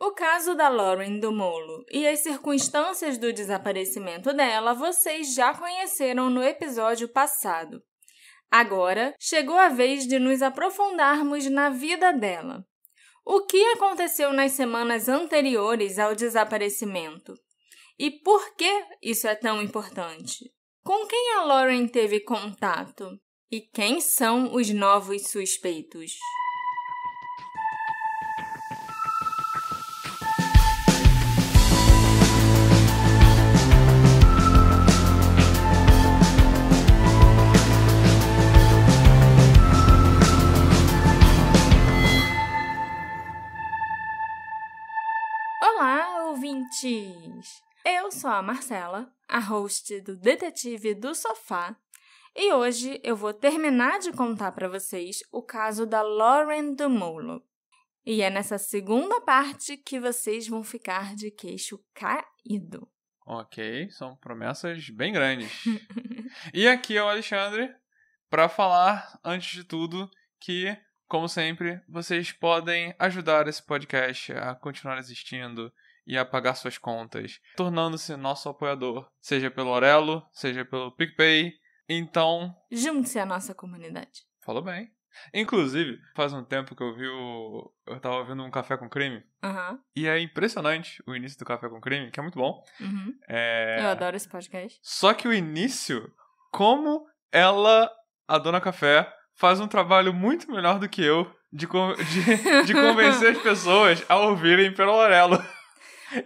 O caso da Lauren DeMolo e as circunstâncias do desaparecimento dela vocês já conheceram no episódio passado. Agora, chegou a vez de nos aprofundarmos na vida dela. O que aconteceu nas semanas anteriores ao desaparecimento? E por que isso é tão importante? Com quem a Lauren teve contato? E quem são os novos suspeitos? Olá, ouvintes! Eu sou a Marcela, a host do Detetive do Sofá, e hoje eu vou terminar de contar para vocês o caso da Lauren DeMolo. E é nessa segunda parte que vocês vão ficar de queixo caído. Ok, são promessas bem grandes. E aqui é o Alexandre para falar, antes de tudo, que, como sempre, vocês podem ajudar esse podcast a continuar existindo e a pagar suas contas, tornando-se nosso apoiador, seja pelo Orelo, seja pelo PicPay. Então, junte-se à nossa comunidade. Falou bem. Inclusive, faz um tempo que eu tava ouvindo um Café com Crime. E é impressionante o início do Café com Crime, que é muito bom. Eu adoro esse podcast. Só que o início, como a Dona Café, faz um trabalho muito melhor do que eu de convencer as pessoas a ouvirem pelo Orelo.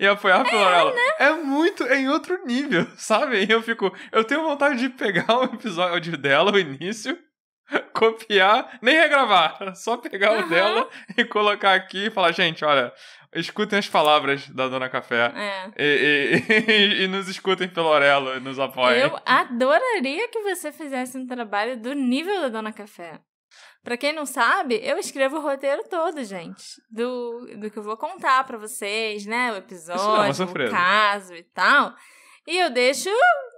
E apoiar pelo Orelo. Né? É muito em outro nível, sabe? E eu tenho vontade de pegar um episódio dela, o início, copiar, nem regravar, só pegar o dela e colocar aqui e falar, gente, olha, escutem as palavras da Dona Café e nos escutem pelo Orelo e nos apoiem. Eu adoraria que você fizesse um trabalho do nível da Dona Café. Pra quem não sabe, eu escrevo o roteiro todo, gente, do que eu vou contar pra vocês, né, o episódio, o caso e tal, e eu deixo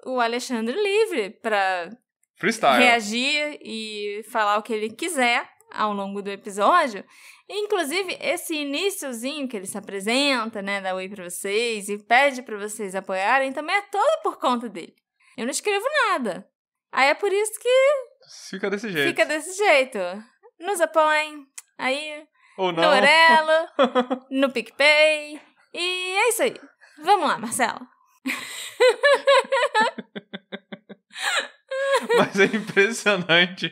o Alexandre livre pra freestyle, reagir e falar o que ele quiser ao longo do episódio. E, inclusive, esse iniciozinho que ele se apresenta, né, dá oi pra vocês e pede pra vocês apoiarem, também é todo por conta dele. Eu não escrevo nada. Aí é por isso que fica desse jeito. Nos apoiem aí ou não. No Orelo, no PicPay. E é isso aí. Vamos lá, Marcela. Mas é impressionante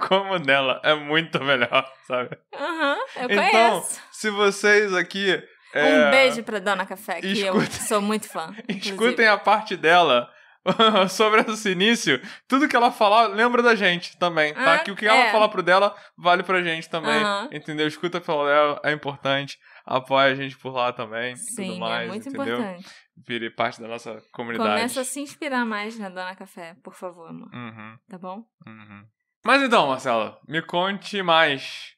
como o dela é muito melhor, sabe? Eu então, conheço. Se vocês aqui... Um beijo pra Dona Café, que eu sou muito fã. Escutem a parte dela sobre esse início. Tudo que ela falar, lembra da gente também, tá? Que o que ela falar pro dela, vale pra gente também. Entendeu? Escuta pelo dela, é importante. Apoia a gente por lá também. Sim, tudo mais, é muito entendeu? importante. Vire parte da nossa comunidade. Começa a se inspirar mais na Dona Café, por favor, amor. Tá bom? Mas então, Marcela, me conte mais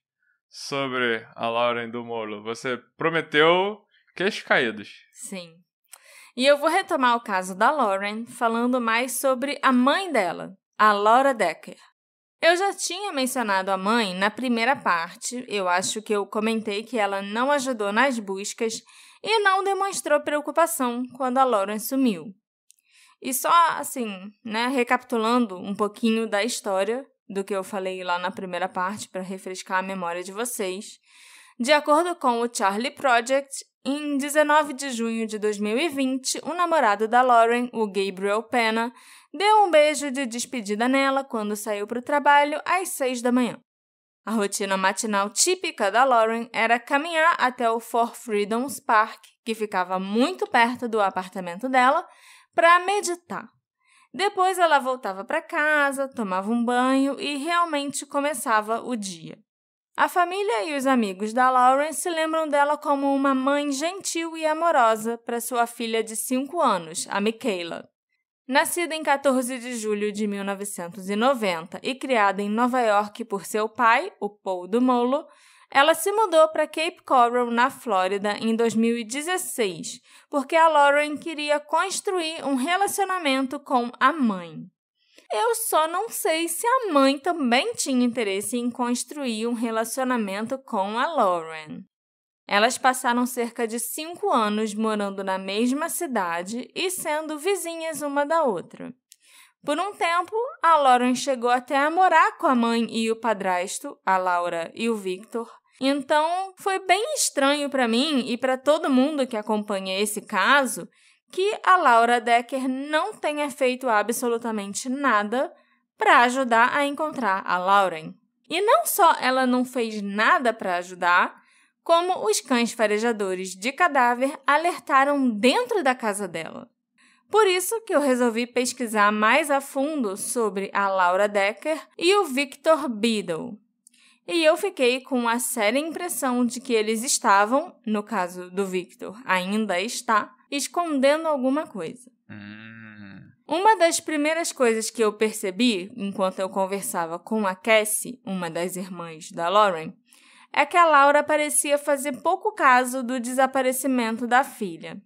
sobre a Lauren DeMolo. Você prometeu queixos caídos. Sim. E eu vou retomar o caso da Lauren falando mais sobre a mãe dela, a Laura Decker. Eu já tinha mencionado a mãe na primeira parte, eu acho que eu comentei que ela não ajudou nas buscas e não demonstrou preocupação quando a Lauren sumiu. E só assim, né, recapitulando um pouquinho da história do que eu falei lá na primeira parte para refrescar a memória de vocês, de acordo com o Charlie Project, em 19 de junho de 2020, o namorado da Lauren, o Gabriel Pena, deu um beijo de despedida nela quando saiu para o trabalho às 6 da manhã. A rotina matinal típica da Lauren era caminhar até o Four Freedoms Park, que ficava muito perto do apartamento dela, para meditar. Depois ela voltava para casa, tomava um banho e realmente começava o dia. A família e os amigos da Lauren se lembram dela como uma mãe gentil e amorosa para sua filha de 5 anos, a Michaela. Nascida em 14 de julho de 1990 e criada em Nova York por seu pai, o Paul DeMolo, ela se mudou para Cape Coral, na Flórida, em 2016, porque a Lauren queria construir um relacionamento com a mãe. Eu só não sei se a mãe também tinha interesse em construir um relacionamento com a Lauren. Elas passaram cerca de 5 anos morando na mesma cidade e sendo vizinhas uma da outra. Por um tempo, a Lauren chegou até a morar com a mãe e o padrasto, a Laura e o Victor. Então, foi bem estranho para mim e para todo mundo que acompanha esse caso que a Laura Decker não tenha feito absolutamente nada para ajudar a encontrar a Lauren. E não só ela não fez nada para ajudar, como os cães farejadores de cadáver alertaram dentro da casa dela. Por isso que eu resolvi pesquisar mais a fundo sobre a Laura Decker e o Victor Biddle. E eu fiquei com a séria impressão de que eles estavam, no caso do Victor ainda está, escondendo alguma coisa. Uma das primeiras coisas que eu percebi enquanto eu conversava com a Cassie, uma das irmãs da Lauren, é que a Laura parecia fazer pouco caso do desaparecimento da filha.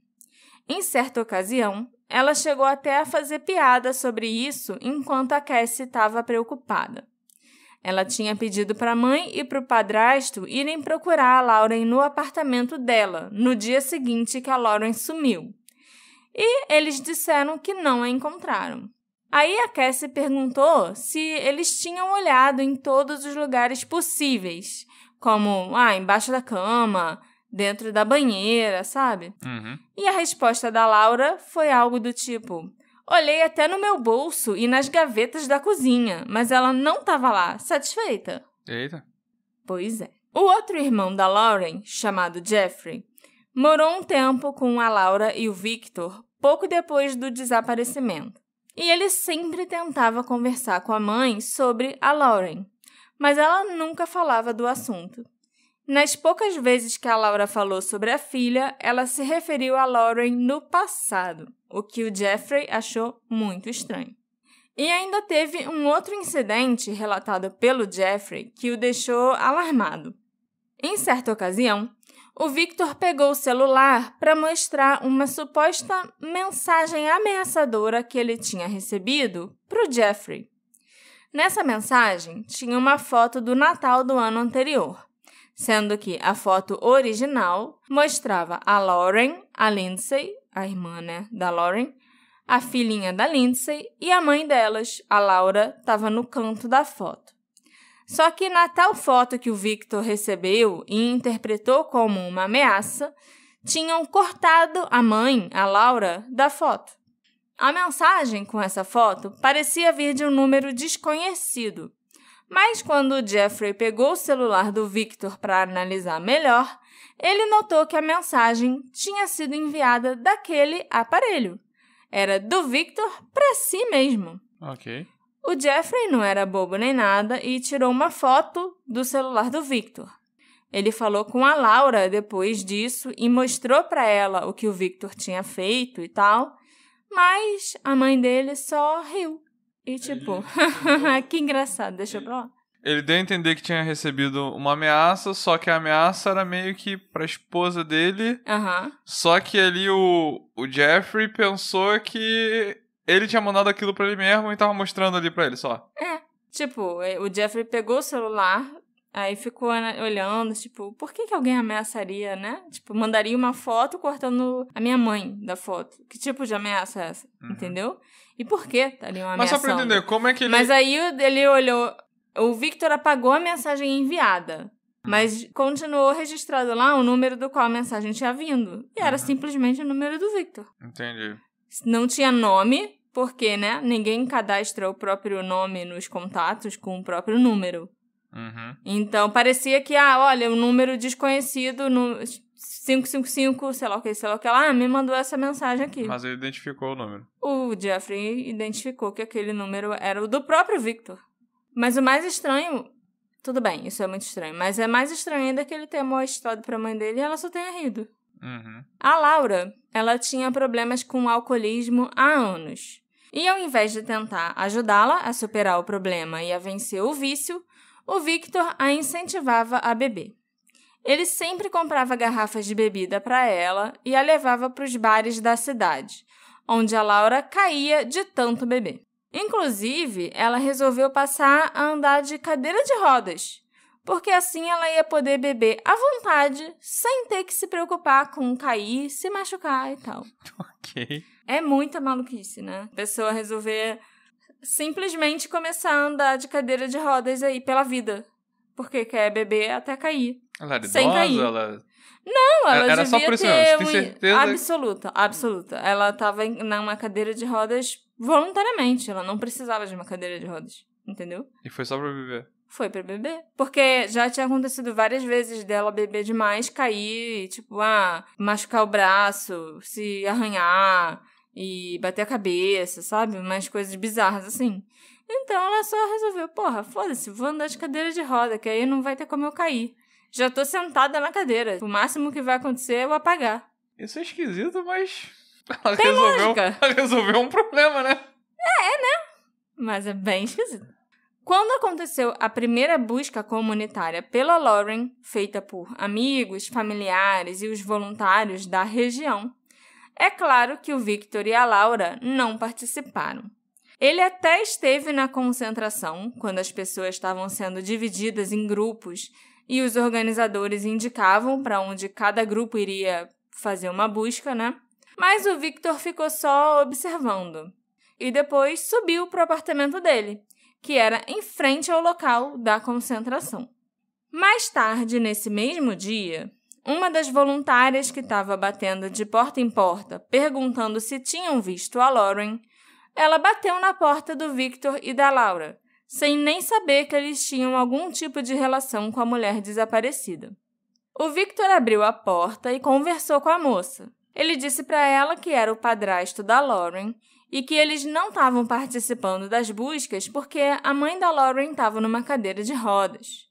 Em certa ocasião, ela chegou até a fazer piada sobre isso enquanto a Cassie estava preocupada. Ela tinha pedido para a mãe e para o padrasto irem procurar a Lauren no apartamento dela, no dia seguinte que a Lauren sumiu. E eles disseram que não a encontraram. Aí a Cassie perguntou se eles tinham olhado em todos os lugares possíveis, como embaixo da cama, dentro da banheira, sabe? E a resposta da Laura foi algo do tipo: olhei até no meu bolso e nas gavetas da cozinha, mas ela não estava lá. Satisfeita? Eita. Pois é. O outro irmão da Lauren, chamado Jeffrey, morou um tempo com a Laura e o Victor pouco depois do desaparecimento. E ele sempre tentava conversar com a mãe sobre a Lauren, mas ela nunca falava do assunto. Nas poucas vezes que a Laura falou sobre a filha, ela se referiu a Lauren no passado, o que o Jeffrey achou muito estranho. E ainda teve um outro incidente relatado pelo Jeffrey que o deixou alarmado. Em certa ocasião, o Victor pegou o celular para mostrar uma suposta mensagem ameaçadora que ele tinha recebido para o Jeffrey. Nessa mensagem, tinha uma foto do Natal do ano anterior, sendo que a foto original mostrava a Lauren, a Lindsay, a irmã, da Lauren, a filhinha da Lindsay e a mãe delas, a Laura, estava no canto da foto. Só que na tal foto que o Victor recebeu e interpretou como uma ameaça, tinham cortado a mãe, a Laura, da foto. A mensagem com essa foto parecia vir de um número desconhecido, mas quando o Jeffrey pegou o celular do Victor para analisar melhor, ele notou que a mensagem tinha sido enviada daquele aparelho. Era do Victor para si mesmo. Ok. O Jeffrey não era bobo nem nada e tirou uma foto do celular do Victor. Ele falou com a Laura depois disso e mostrou para ela o que o Victor tinha feito e tal, mas a mãe dele só riu. E tipo, que engraçado, deixa pra lá. Ele deu a entender que tinha recebido uma ameaça, só que a ameaça era meio que pra esposa dele. Só que ali o Jeffrey pensou que ele tinha mandado aquilo pra ele mesmo e tava mostrando ali pra ele só. Tipo, o Jeffrey pegou o celular, aí ficou olhando, tipo, por que alguém ameaçaria, né? Tipo, mandaria uma foto cortando a minha mãe da foto. Que tipo de ameaça é essa? Entendeu? E por que estaria uma ameaça? Mas só pra entender, como é que ele... Mas aí ele olhou... O Victor apagou a mensagem enviada, mas continuou registrado lá o número do qual a mensagem tinha vindo. E era simplesmente o número do Victor. Entendi. Não tinha nome, porque, ninguém cadastra o próprio nome nos contatos com o próprio número. Então, parecia que, olha, o número desconhecido, no 555, sei lá o que lá, me mandou essa mensagem aqui. Mas ele identificou o número. O Jeffrey identificou que aquele número era o do próprio Victor. Mas o mais estranho... Tudo bem, isso é muito estranho. Mas é mais estranho ainda que ele tenha mostrado pra mãe dele e ela só tenha rido. A Laura, ela tinha problemas com o alcoolismo há anos. E ao invés de tentar ajudá-la a superar o problema e a vencer o vício, o Victor a incentivava a beber. Ele sempre comprava garrafas de bebida para ela e a levava para os bares da cidade, onde a Laura caía de tanto beber. Inclusive, ela resolveu passar a andar de cadeira de rodas, porque assim ela ia poder beber à vontade, sem ter que se preocupar com cair, se machucar e tal. Ok. É muita maluquice, né? A pessoa resolver simplesmente começar a andar de cadeira de rodas aí pela vida, porque quer beber até cair. Ela era Sem idosa? cair. Ela... Não, ela Era devia só por isso ter mesmo, você tem certeza? Absoluta. Ela estava numa cadeira de rodas voluntariamente. Ela não precisava de uma cadeira de rodas, entendeu? E foi só pra beber? Foi pra beber. Porque já tinha acontecido várias vezes dela beber demais, cair, tipo, machucar o braço, se arranhar e bater a cabeça, sabe? Umas coisas bizarras assim. Então ela só resolveu, foda-se, vou andar de cadeira de roda, que aí não vai ter como eu cair. Já tô sentada na cadeira. O máximo que vai acontecer é eu apagar. Isso é esquisito, mas ela resolveu um problema, né? Mas é bem esquisito. Quando aconteceu a primeira busca comunitária pela Lauren, feita por amigos, familiares e os voluntários da região, é claro que o Victor e a Laura não participaram. Ele até esteve na concentração, quando as pessoas estavam sendo divididas em grupos e os organizadores indicavam para onde cada grupo iria fazer uma busca, né? Mas o Victor ficou só observando. E depois subiu para o apartamento dele, que era em frente ao local da concentração. Mais tarde, nesse mesmo dia, uma das voluntárias que estava batendo de porta em porta, perguntando se tinham visto a Lauren, ela bateu na porta do Victor e da Laura, sem nem saber que eles tinham algum tipo de relação com a mulher desaparecida. O Victor abriu a porta e conversou com a moça. Ele disse para ela que era o padrasto da Lauren e que eles não estavam participando das buscas porque a mãe da Lauren estava numa cadeira de rodas.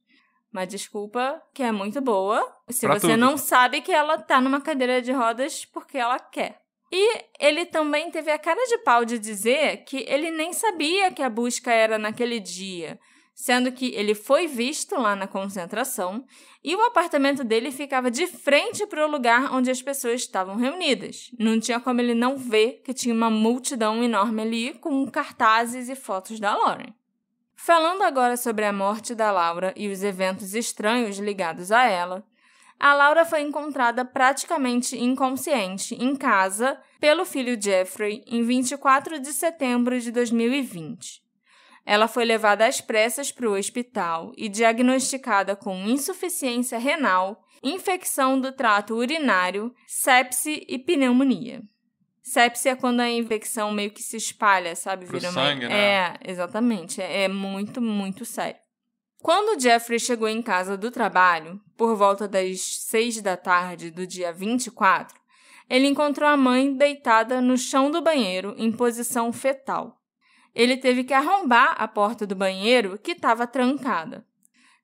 Uma desculpa que é muito boa se Pra você tudo. não sabe que ela está numa cadeira de rodas porque ela quer. E ele também teve a cara de pau de dizer que ele nem sabia que a busca era naquele dia, sendo que ele foi visto lá na concentração e o apartamento dele ficava de frente para o lugar onde as pessoas estavam reunidas. Não tinha como ele não ver que tinha uma multidão enorme ali com cartazes e fotos da Lauren. Falando agora sobre a morte da Laura e os eventos estranhos ligados a ela, a Laura foi encontrada praticamente inconsciente em casa pelo filho Jeffrey em 24 de setembro de 2020. Ela foi levada às pressas para o hospital e diagnosticada com insuficiência renal, infecção do trato urinário, sepse e pneumonia. Sepse é quando a infecção meio que se espalha, sabe? Pro sangue, né? Exatamente. É muito, muito sério. Quando Jeffrey chegou em casa do trabalho, por volta das 6 da tarde do dia 24, ele encontrou a mãe deitada no chão do banheiro em posição fetal. Ele teve que arrombar a porta do banheiro, que estava trancada.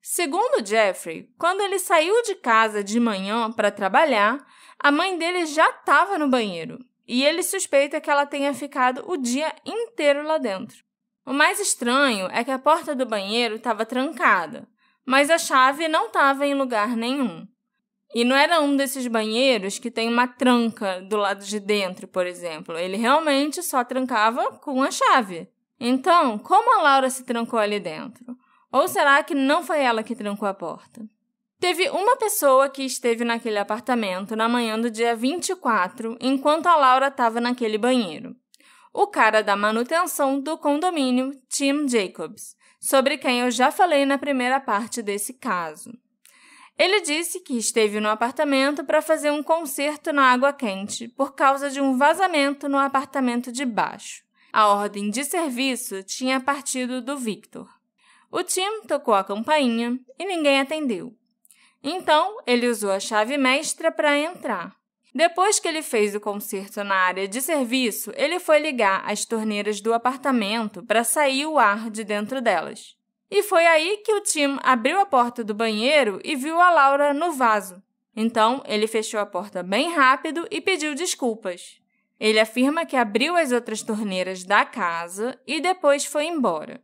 Segundo Jeffrey, quando ele saiu de casa de manhã para trabalhar, a mãe dele já estava no banheiro, e ele suspeita que ela tenha ficado o dia inteiro lá dentro. O mais estranho é que a porta do banheiro estava trancada, mas a chave não estava em lugar nenhum. E não era um desses banheiros que tem uma tranca do lado de dentro, por exemplo. Ele realmente só trancava com a chave. Então, como a Laura se trancou ali dentro? Ou será que não foi ela que trancou a porta? Teve uma pessoa que esteve naquele apartamento na manhã do dia 24, enquanto a Laura estava naquele banheiro. O cara da manutenção do condomínio, Tim Jacobs, sobre quem eu já falei na primeira parte desse caso. Ele disse que esteve no apartamento para fazer um conserto na água quente por causa de um vazamento no apartamento de baixo. A ordem de serviço tinha partido do Victor. O Tim tocou a campainha e ninguém atendeu. Então, ele usou a chave mestra para entrar. Depois que ele fez o conserto na área de serviço, ele foi ligar as torneiras do apartamento para sair o ar de dentro delas. E foi aí que o Tim abriu a porta do banheiro e viu a Laura no vaso. Então, ele fechou a porta bem rápido e pediu desculpas. Ele afirma que abriu as outras torneiras da casa e depois foi embora.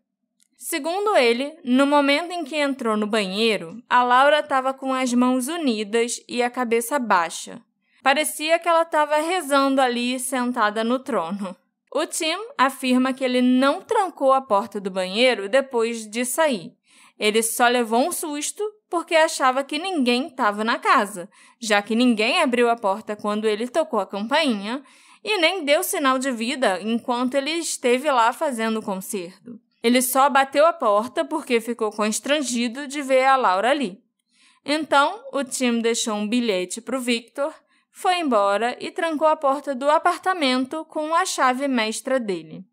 Segundo ele, no momento em que entrou no banheiro, a Laura estava com as mãos unidas e a cabeça baixa. Parecia que ela estava rezando ali, sentada no trono. O Tim afirma que ele não trancou a porta do banheiro depois de sair. Ele só levou um susto porque achava que ninguém estava na casa, já que ninguém abriu a porta quando ele tocou a campainha e nem deu sinal de vida enquanto ele esteve lá fazendo o concerto. Ele só bateu a porta porque ficou constrangido de ver a Laura ali. Então, o Tim deixou um bilhete para o Victor, foi embora e trancou a porta do apartamento com a chave mestra dele.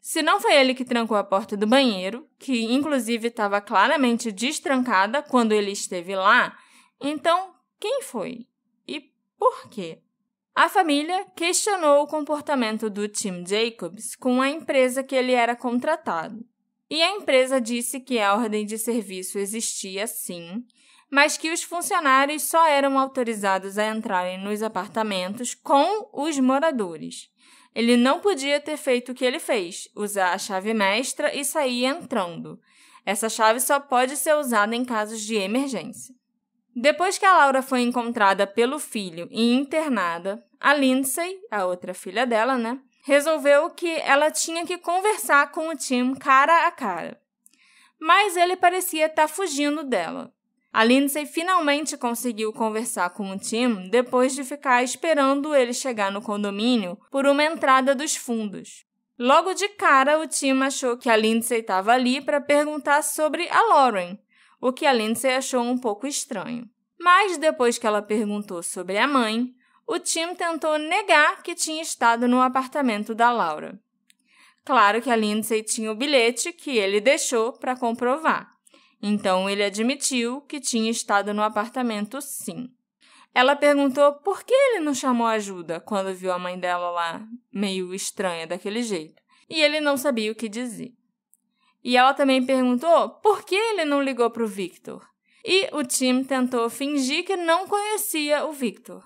Se não foi ele que trancou a porta do banheiro, que inclusive estava claramente destrancada quando ele esteve lá, então quem foi? E por quê? A família questionou o comportamento do Tim Jacobs com a empresa que ele era contratado. E a empresa disse que a ordem de serviço existia sim, mas que os funcionários só eram autorizados a entrarem nos apartamentos com os moradores. Ele não podia ter feito o que ele fez, usar a chave mestra e sair entrando. Essa chave só pode ser usada em casos de emergência. Depois que a Laura foi encontrada pelo filho e internada, a Lindsay, a outra filha dela, resolveu que ela tinha que conversar com o Tim cara a cara. Mas ele parecia estar fugindo dela. A Lindsay finalmente conseguiu conversar com o Tim depois de ficar esperando ele chegar no condomínio por uma entrada dos fundos. Logo de cara, o Tim achou que a Lindsay estava ali para perguntar sobre a Lauren, o que a Lindsay achou um pouco estranho. Mas depois que ela perguntou sobre a mãe, o Tim tentou negar que tinha estado no apartamento da Laura. Claro que a Lindsay tinha o bilhete que ele deixou para comprovar. Então, ele admitiu que tinha estado no apartamento, sim. Ela perguntou por que ele não chamou ajuda quando viu a mãe dela lá, meio estranha daquele jeito. E ele não sabia o que dizer. E ela também perguntou por que ele não ligou para o Victor. E o Tim tentou fingir que não conhecia o Victor.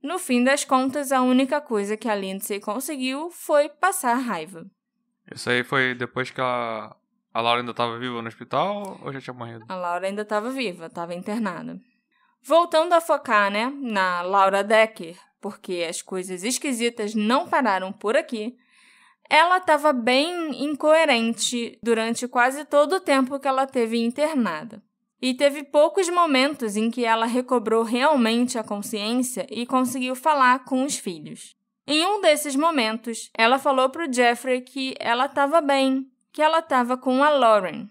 No fim das contas, a única coisa que a Lindsay conseguiu foi passar raiva. Isso aí foi depois que a Laura ainda estava viva no hospital ou já tinha morrido? A Laura ainda estava viva, estava internada. Voltando a focar, na Laura Decker, porque as coisas esquisitas não pararam por aqui, ela estava bem incoerente durante quase todo o tempo que ela teve internada. E teve poucos momentos em que ela recobrou realmente a consciência e conseguiu falar com os filhos. Em um desses momentos, ela falou para o Jeffrey que ela estava bem, que ela estava com a Lauren.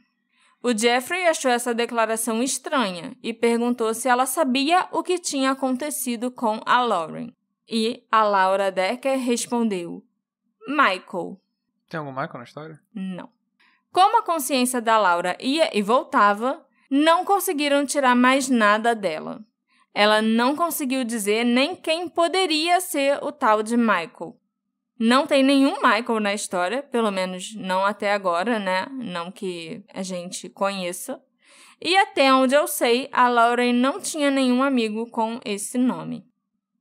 O Jeffrey achou essa declaração estranha e perguntou se ela sabia o que tinha acontecido com a Lauren. E a Laura Decker respondeu: Michael. Tem algum Michael na história? Não. Como a consciência da Laura ia e voltava, não conseguiram tirar mais nada dela. Ela não conseguiu dizer nem quem poderia ser o tal de Michael. Não tem nenhum Michael na história, pelo menos não até agora, Não que a gente conheça. E até onde eu sei, a Lauren não tinha nenhum amigo com esse nome.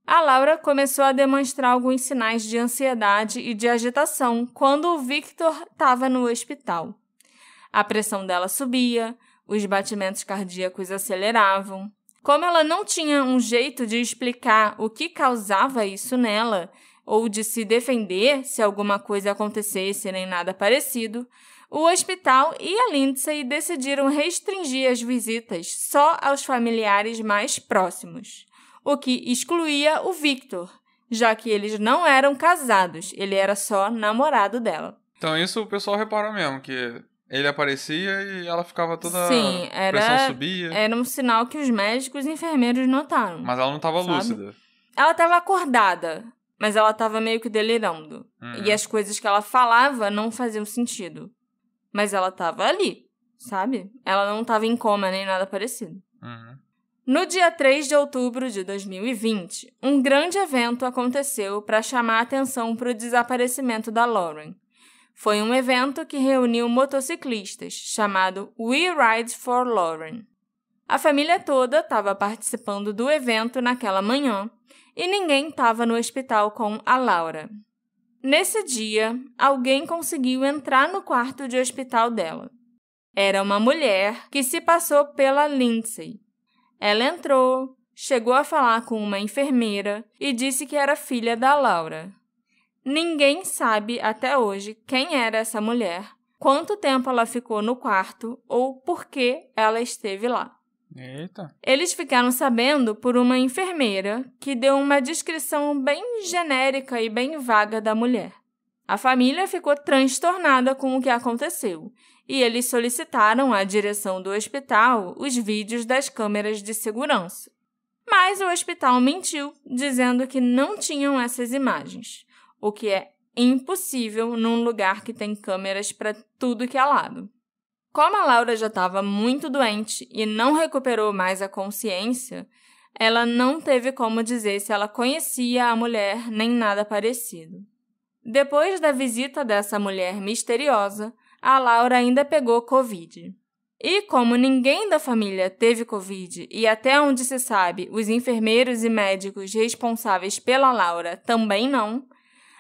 A Laura começou a demonstrar alguns sinais de ansiedade e de agitação quando o Victor estava no hospital. A pressão dela subia, os batimentos cardíacos aceleravam. Como ela não tinha um jeito de explicar o que causava isso nela, ou de se defender se alguma coisa acontecesse nem nada parecido, o hospital e a Lindsay decidiram restringir as visitas só aos familiares mais próximos, o que excluía o Victor, já que eles não eram casados, ele era só namorado dela. Então isso o pessoal reparou mesmo, que ele aparecia e ela ficava toda... Sim, a pressão subia. Era um sinal que os médicos e enfermeiros notaram. Mas ela não estava lúcida. Ela estava acordada, mas ela estava meio que delirando. E as coisas que ela falava não faziam sentido. Mas ela estava ali, sabe? Ela não estava em coma nem nada parecido. No dia 3 de outubro de 2020, um grande evento aconteceu para chamar a atenção para o desaparecimento da Lauren. Foi um evento que reuniu motociclistas, chamado We Ride for Lauren. A família toda estava participando do evento naquela manhã e ninguém estava no hospital com a Laura. Nesse dia, alguém conseguiu entrar no quarto de hospital dela. Era uma mulher que se passou pela Lindsay. Ela entrou, chegou a falar com uma enfermeira e disse que era filha da Laura. Ninguém sabe até hoje quem era essa mulher, quanto tempo ela ficou no quarto ou por que ela esteve lá. Eita. Eles ficaram sabendo por uma enfermeira que deu uma descrição bem genérica e bem vaga da mulher. A família ficou transtornada com o que aconteceu e eles solicitaram à direção do hospital os vídeos das câmeras de segurança. Mas o hospital mentiu, dizendo que não tinham essas imagens, o que é impossível num lugar que tem câmeras para tudo que é lado. Como a Laura já estava muito doente e não recuperou mais a consciência, ela não teve como dizer se ela conhecia a mulher nem nada parecido. Depois da visita dessa mulher misteriosa, a Laura ainda pegou Covid. E como ninguém da família teve Covid e até onde se sabe, os enfermeiros e médicos responsáveis pela Laura também não,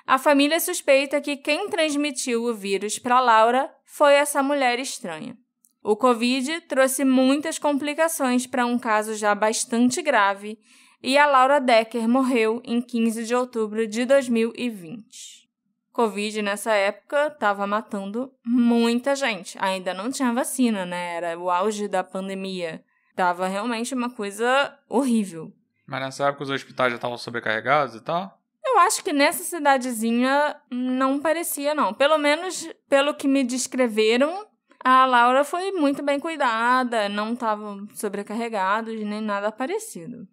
a família suspeita que quem transmitiu o vírus para Laura foi essa mulher estranha. O Covid trouxe muitas complicações para um caso já bastante grave e a Laura Decker morreu em 15 de outubro de 2020. Covid, nessa época, estava matando muita gente. Ainda não tinha vacina, né? Era o auge da pandemia. Tava realmente uma coisa horrível. Mas nessa época os hospitais já estavam sobrecarregados e tal? Eu acho que nessa cidadezinha não parecia, não. Pelo menos, pelo que me descreveram, a Laura foi muito bem cuidada, não estavam sobrecarregados, nem nada parecido.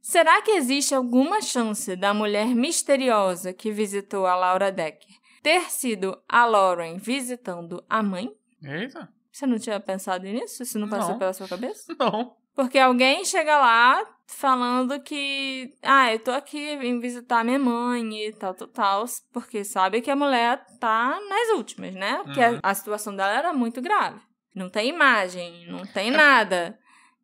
Será que existe alguma chance da mulher misteriosa que visitou a Laura Decker ter sido a Lauren visitando a mãe? Eita. Você não tinha pensado nisso? Isso não passou pela sua cabeça? Não. Porque alguém chega lá falando que, eu tô aqui, vim visitar minha mãe e tal, porque sabe que a mulher tá nas últimas, né? Porque a situação dela era muito grave. Não tem imagem, não tem nada.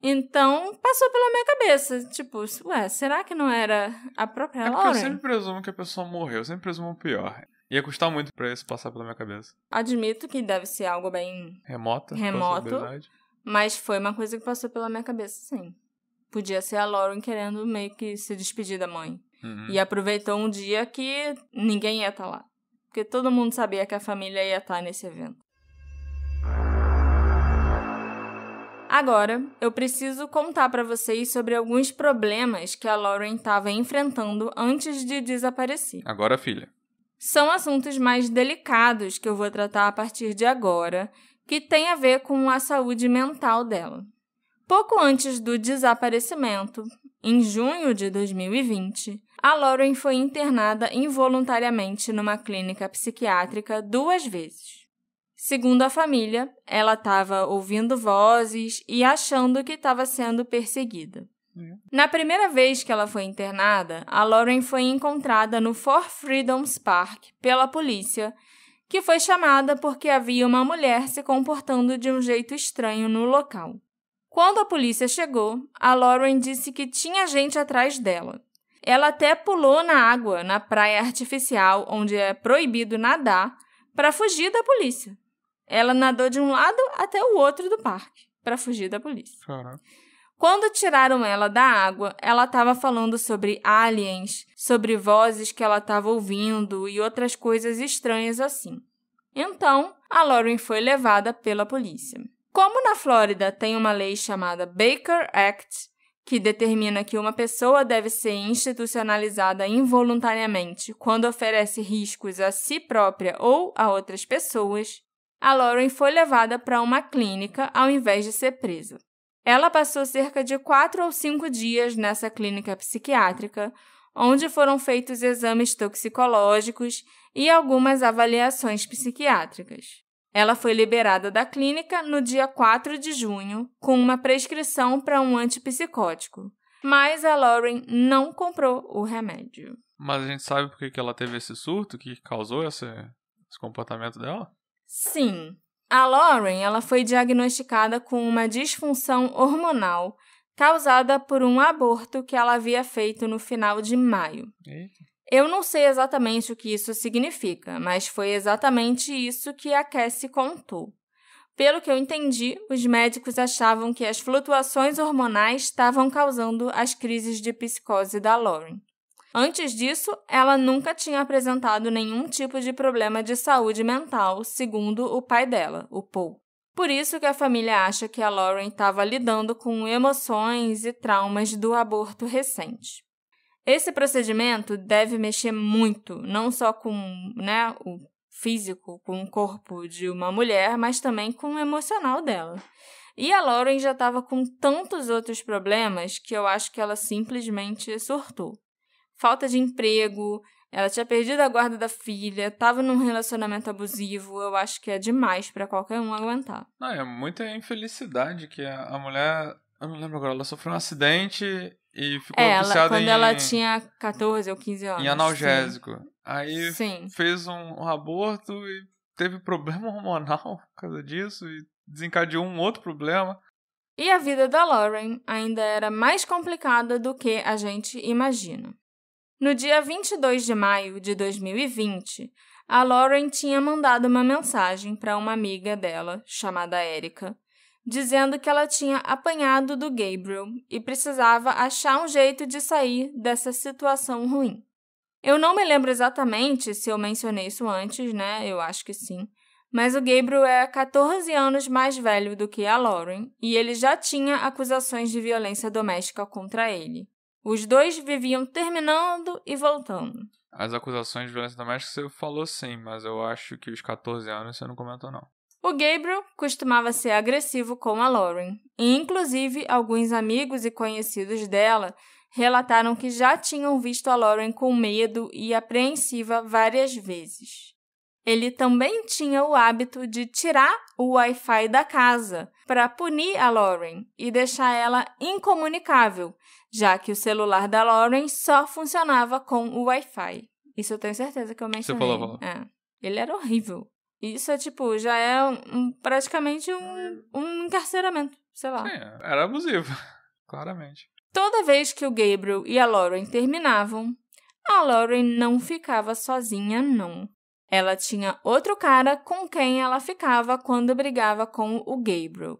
Então, passou pela minha cabeça, tipo, será que não era a própria Lauren? Porque eu sempre presumo que a pessoa morreu, eu sempre presumo o pior. Ia custar muito pra isso passar pela minha cabeça. Admito que deve ser algo bem remoto, mas foi uma coisa que passou pela minha cabeça, sim. Podia ser a Lauren querendo meio que se despedir da mãe. E aproveitou um dia que ninguém ia estar lá. Porque todo mundo sabia que a família ia estar nesse evento. Agora, eu preciso contar para vocês sobre alguns problemas que a Lauren estava enfrentando antes de desaparecer. Agora, filha. São assuntos mais delicados que eu vou tratar a partir de agora, que tem a ver com a saúde mental dela. Pouco antes do desaparecimento, em junho de 2020, a Lauren foi internada involuntariamente numa clínica psiquiátrica 2 vezes. Segundo a família, ela estava ouvindo vozes e achando que estava sendo perseguida. Na primeira vez que ela foi internada, a Lauren foi encontrada no Four Freedoms Park pela polícia, que foi chamada porque havia uma mulher se comportando de um jeito estranho no local. Quando a polícia chegou, a Lauren disse que tinha gente atrás dela. Ela até pulou na água na praia artificial, onde é proibido nadar, para fugir da polícia. Ela nadou de um lado até o outro do parque, para fugir da polícia. Caraca. Quando tiraram ela da água, ela estava falando sobre aliens, sobre vozes que ela estava ouvindo e outras coisas estranhas assim. Então, a Lauren foi levada pela polícia. Como na Flórida tem uma lei chamada Baker Act, que determina que uma pessoa deve ser institucionalizada involuntariamente quando oferece riscos a si própria ou a outras pessoas, a Lauren foi levada para uma clínica ao invés de ser presa. Ela passou cerca de 4 ou 5 dias nessa clínica psiquiátrica, onde foram feitos exames toxicológicos e algumas avaliações psiquiátricas. Ela foi liberada da clínica no dia 4 de junho, com uma prescrição para um antipsicótico, mas a Lauren não comprou o remédio. Mas a gente sabe por que ela teve esse surto, que causou esse comportamento dela? Sim. A Lauren ela foi diagnosticada com uma disfunção hormonal causada por um aborto que ela havia feito no final de maio. Eita. Eu não sei exatamente o que isso significa, mas foi exatamente isso que a Cassie contou. Pelo que eu entendi, os médicos achavam que as flutuações hormonais estavam causando as crises de psicose da Lauren. Antes disso, ela nunca tinha apresentado nenhum tipo de problema de saúde mental, segundo o pai dela, o Paul. Por isso que a família acha que a Lauren estava lidando com emoções e traumas do aborto recente. Esse procedimento deve mexer muito, não só com o físico, com o corpo de uma mulher, mas também com o emocional dela. E a Lauren já estava com tantos outros problemas que eu acho que ela simplesmente surtou. Falta de emprego, ela tinha perdido a guarda da filha, estava num relacionamento abusivo, eu acho que é demais para qualquer um aguentar. Não, é muita infelicidade que a mulher, eu não lembro agora, ela sofreu um acidente e ficou viciada quando ela tinha 14 ou 15 anos. em analgésico. Sim. Aí Sim. fez um aborto e teve problema hormonal por causa disso e desencadeou um outro problema. E a vida da Lauren ainda era mais complicada do que a gente imagina. No dia 22 de maio de 2020, a Lauren tinha mandado uma mensagem para uma amiga dela, chamada Erica, dizendo que ela tinha apanhado do Gabriel e precisava achar um jeito de sair dessa situação ruim. Eu não me lembro exatamente se eu mencionei isso antes, né? Eu acho que sim. Mas o Gabriel é 14 anos mais velho do que a Lauren e ele já tinha acusações de violência doméstica contra ele. Os dois viviam terminando e voltando. As acusações de violência doméstica você falou sim, mas eu acho que os 14 anos você não comentou não. O Gabriel costumava ser agressivo com a Lauren, e inclusive alguns amigos e conhecidos dela relataram que já tinham visto a Lauren com medo e apreensiva várias vezes. Ele também tinha o hábito de tirar o Wi-Fi da casa para punir a Lauren e deixar ela incomunicável, já que o celular da Lauren só funcionava com o Wi-Fi. Isso eu tenho certeza que eu mencionei. Você falou. Ele era horrível. Isso já é praticamente um encarceramento, sei lá. Sim, era abusivo, claramente. Toda vez que o Gabriel e a Lauren terminavam, a Lauren não ficava sozinha, não. Ela tinha outro cara com quem ela ficava quando brigava com o Gabriel.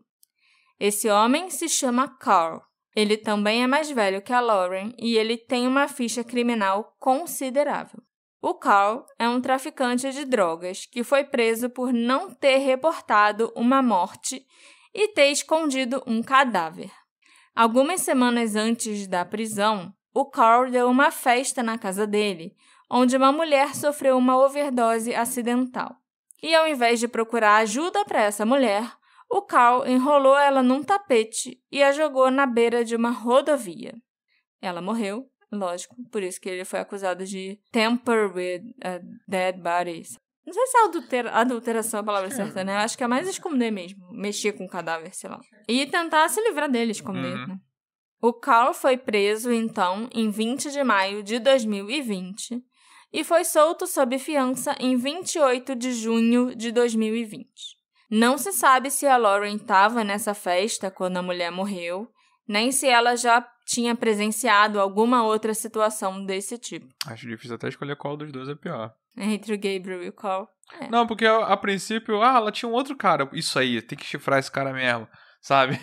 Esse homem se chama Carl. Ele também é mais velho que a Lauren e ele tem uma ficha criminal considerável. O Carl é um traficante de drogas que foi preso por não ter reportado uma morte e ter escondido um cadáver. Algumas semanas antes da prisão, o Carl deu uma festa na casa dele, onde uma mulher sofreu uma overdose acidental. E ao invés de procurar ajuda para essa mulher, o Carl enrolou ela num tapete e a jogou na beira de uma rodovia. Ela morreu, lógico, por isso que ele foi acusado de tamper with a dead body. Não sei se adulteração é a palavra certa, né? Eu acho que é mais esconder mesmo, mexer com o cadáver, sei lá. E tentar se livrar dele, esconder, né? O Carl foi preso, então, em 20 de maio de 2020 e foi solto sob fiança em 28 de junho de 2020. Não se sabe se a Lauren estava nessa festa quando a mulher morreu, nem se ela já tinha presenciado alguma outra situação desse tipo. Acho difícil até escolher qual dos dois é pior. Entre o Gabriel e o Carl. Não, porque a princípio, ela tinha um outro cara. Isso aí, tem que chifrar esse cara mesmo, sabe?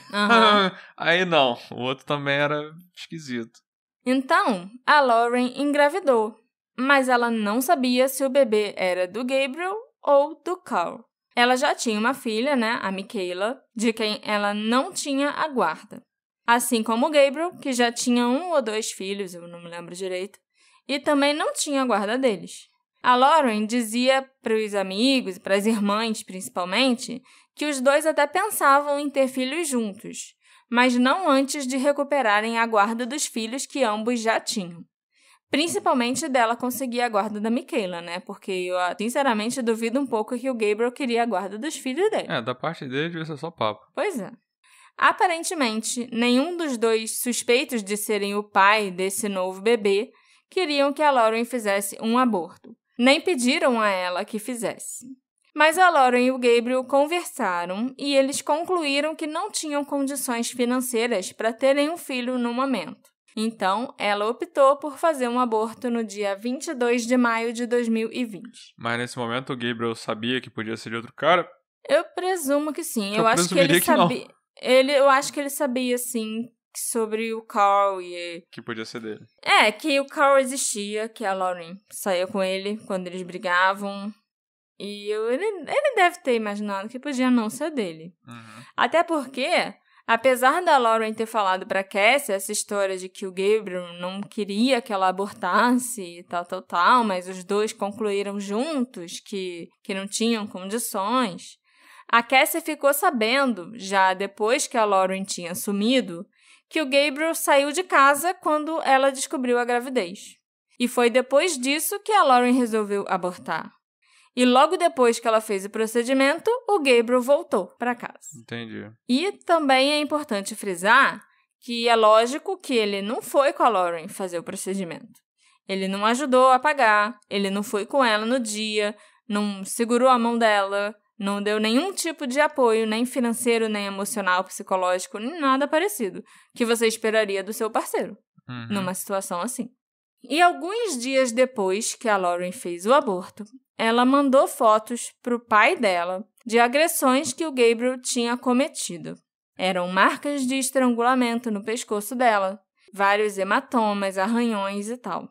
Aí não, o outro também era esquisito. Então, a Lauren engravidou, mas ela não sabia se o bebê era do Gabriel ou do Carl. Ela já tinha uma filha, né, a Michaela, de quem ela não tinha a guarda. Assim como o Gabriel, que já tinha 1 ou 2 filhos, eu não me lembro direito, e também não tinha a guarda deles. A Lauren dizia para os amigos, para as irmãs principalmente, que os dois até pensavam em ter filhos juntos, mas não antes de recuperarem a guarda dos filhos que ambos já tinham. Principalmente dela conseguir a guarda da Michaela, né? Porque eu, sinceramente, duvido um pouco que o Gabriel queria a guarda dos filhos dele. Da parte dele devia ser só papo. Pois é. Aparentemente, nenhum dos dois suspeitos de serem o pai desse novo bebê queriam que a Lauren fizesse um aborto. Nem pediram a ela que fizesse. Mas a Lauren e o Gabriel conversaram e eles concluíram que não tinham condições financeiras para terem um filho no momento. Então, ela optou por fazer um aborto no dia 22 de maio de 2020. Mas nesse momento o Gabriel sabia que podia ser de outro cara? Eu presumo que sim. Eu acho que ele sabia. Eu acho que ele sabia, sim, sobre o Carl e... Que podia ser dele. Que o Carl existia, que a Lauren saía com ele quando eles brigavam. E ele deve ter imaginado que podia não ser dele. Uhum. Até porque, apesar da Lauren ter falado pra Cassie essa história de que o Gabriel não queria que ela abortasse e tal, mas os dois concluíram juntos que não tinham condições, a Cassie ficou sabendo, já depois que a Lauren tinha sumido, que o Gabriel saiu de casa quando ela descobriu a gravidez. E foi depois disso que a Lauren resolveu abortar. E logo depois que ela fez o procedimento, o Gabriel voltou para casa. Entendi. E também é importante frisar que é lógico que ele não foi com a Lauren fazer o procedimento. Ele não ajudou a pagar, ele não foi com ela no dia, não segurou a mão dela, não deu nenhum tipo de apoio, nem financeiro, nem emocional, psicológico, nem nada parecido, que você esperaria do seu parceiro, numa situação assim. E alguns dias depois que a Lauren fez o aborto, ela mandou fotos para o pai dela de agressões que o Gabriel tinha cometido. Eram marcas de estrangulamento no pescoço dela, vários hematomas, arranhões e tal.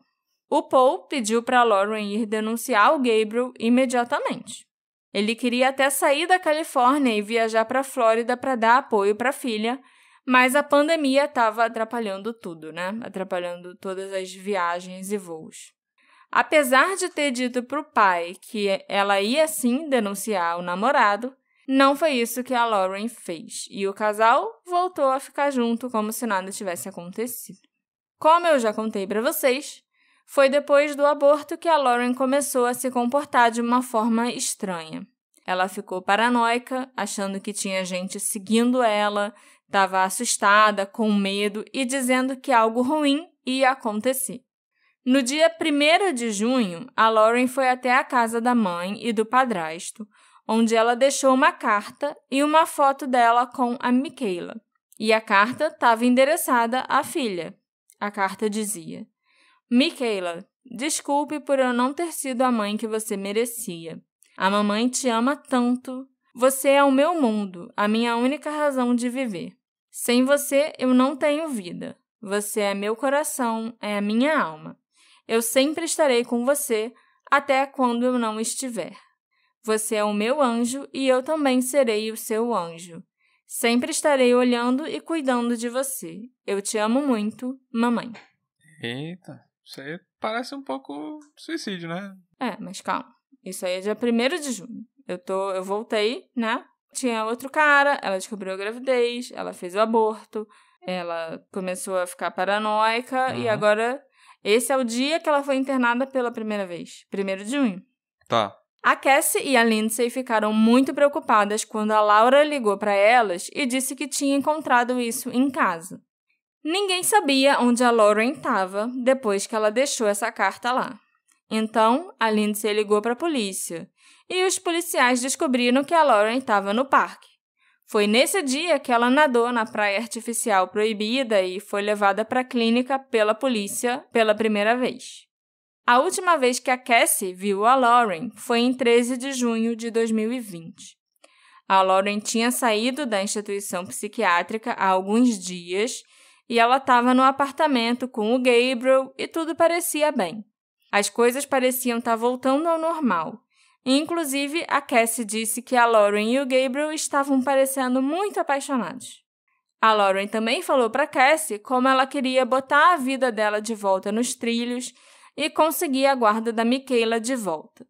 O Paul pediu para a Lauren ir denunciar o Gabriel imediatamente. Ele queria até sair da Califórnia e viajar para a Flórida para dar apoio para a filha, mas a pandemia estava atrapalhando tudo, né? Atrapalhando todas as viagens e voos. Apesar de ter dito para o pai que ela ia sim denunciar o namorado, não foi isso que a Lauren fez, e o casal voltou a ficar junto como se nada tivesse acontecido. Como eu já contei para vocês, foi depois do aborto que a Lauren começou a se comportar de uma forma estranha. Ela ficou paranoica, achando que tinha gente seguindo ela, estava assustada, com medo e dizendo que algo ruim ia acontecer. No dia 1º de junho, a Lauren foi até a casa da mãe e do padrasto, onde ela deixou uma carta e uma foto dela com a Michaela. E a carta estava endereçada à filha. A carta dizia: Michaela, desculpe por eu não ter sido a mãe que você merecia. A mamãe te ama tanto. Você é o meu mundo, a minha única razão de viver. Sem você, eu não tenho vida. Você é meu coração, é a minha alma. Eu sempre estarei com você até quando eu não estiver. Você é o meu anjo e eu também serei o seu anjo. Sempre estarei olhando e cuidando de você. Eu te amo muito, mamãe. Eita, isso aí parece um pouco suicídio, né? Mas calma. Isso aí é dia 1º de junho. Eu voltei, né? Tinha outro cara, ela descobriu a gravidez, ela fez o aborto, ela começou a ficar paranoica e agora... Esse é o dia que ela foi internada pela primeira vez, 1º de junho. Tá. A Cassie e a Lindsay ficaram muito preocupadas quando a Laura ligou para elas e disse que tinha encontrado isso em casa. Ninguém sabia onde a Lauren estava depois que ela deixou essa carta lá. Então, a Lindsay ligou para a polícia e os policiais descobriram que a Lauren estava no parque. Foi nesse dia que ela nadou na praia artificial proibida e foi levada para a clínica pela polícia pela primeira vez. A última vez que a Cassie viu a Lauren foi em 13 de junho de 2020. A Lauren tinha saído da instituição psiquiátrica há alguns dias e ela estava no apartamento com o Gabriel e tudo parecia bem. As coisas pareciam estar voltando ao normal. Inclusive, a Cassie disse que a Lauren e o Gabriel estavam parecendo muito apaixonados. A Lauren também falou para Cassie como ela queria botar a vida dela de volta nos trilhos e conseguir a guarda da Michaela de volta.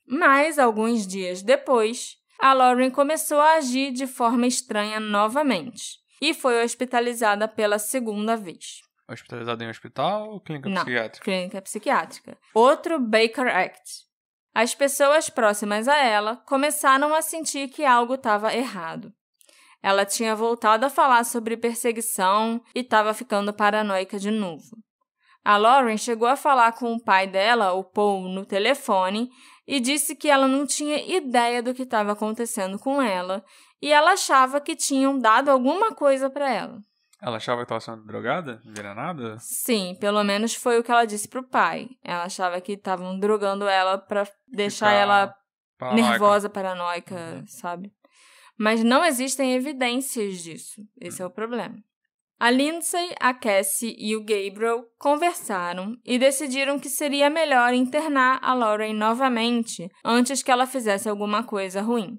Mas, alguns dias depois, a Lauren começou a agir de forma estranha novamente e foi hospitalizada pela segunda vez. Hospitalizada em hospital ou clínica psiquiátrica? Clínica psiquiátrica. Outro Baker Act. As pessoas próximas a ela começaram a sentir que algo estava errado. Ela tinha voltado a falar sobre perseguição e estava ficando paranoica de novo. A Lauren chegou a falar com o pai dela, o Paul, no telefone e disse que ela não tinha ideia do que estava acontecendo com ela e ela achava que tinham dado alguma coisa para ela. Ela achava que estava sendo drogada? Envenenada? Sim, pelo menos foi o que ela disse pro pai. Ela achava que estavam drogando ela pra deixar ela nervosa, paranoica, sabe? Mas não existem evidências disso. Esse é o problema. A Lindsay, a Cassie e o Gabriel conversaram e decidiram que seria melhor internar a Lauren novamente antes que ela fizesse alguma coisa ruim.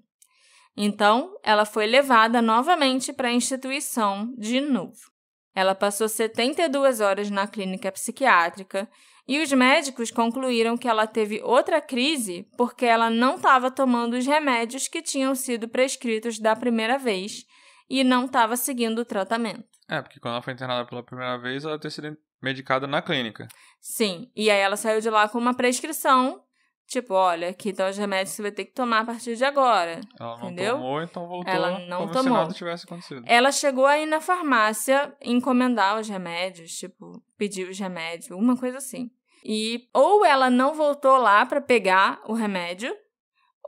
Então, ela foi levada novamente para a instituição de novo. Ela passou 72 horas na clínica psiquiátrica e os médicos concluíram que ela teve outra crise porque ela não estava tomando os remédios que tinham sido prescritos da primeira vez e não estava seguindo o tratamento. Porque quando ela foi internada pela primeira vez, ela deve ter sido medicada na clínica. Sim, e aí ela saiu de lá com uma prescrição, tipo, olha, aqui estão os remédios que você vai ter que tomar a partir de agora. Ela não entendeu? tomou, então voltou Ela não como tomou. se nada tivesse acontecido. Ela chegou aí na farmácia encomendar os remédios, tipo, pedir os remédios, alguma coisa assim. E ou ela não voltou lá para pegar o remédio,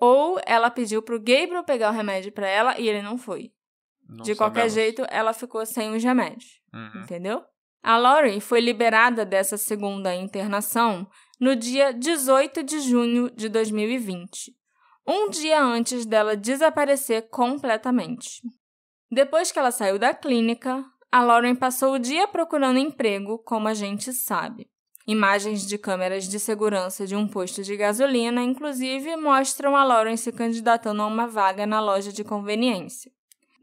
ou ela pediu pro Gabriel pegar o remédio para ela e ele não foi. De qualquer jeito, ela ficou sem os remédios, entendeu? A Lauren foi liberada dessa segunda internação no dia 18 de junho de 2020, um dia antes dela desaparecer completamente. Depois que ela saiu da clínica, a Lauren passou o dia procurando emprego, como a gente sabe. Imagens de câmeras de segurança de um posto de gasolina, inclusive, mostram a Lauren se candidatando a uma vaga na loja de conveniência.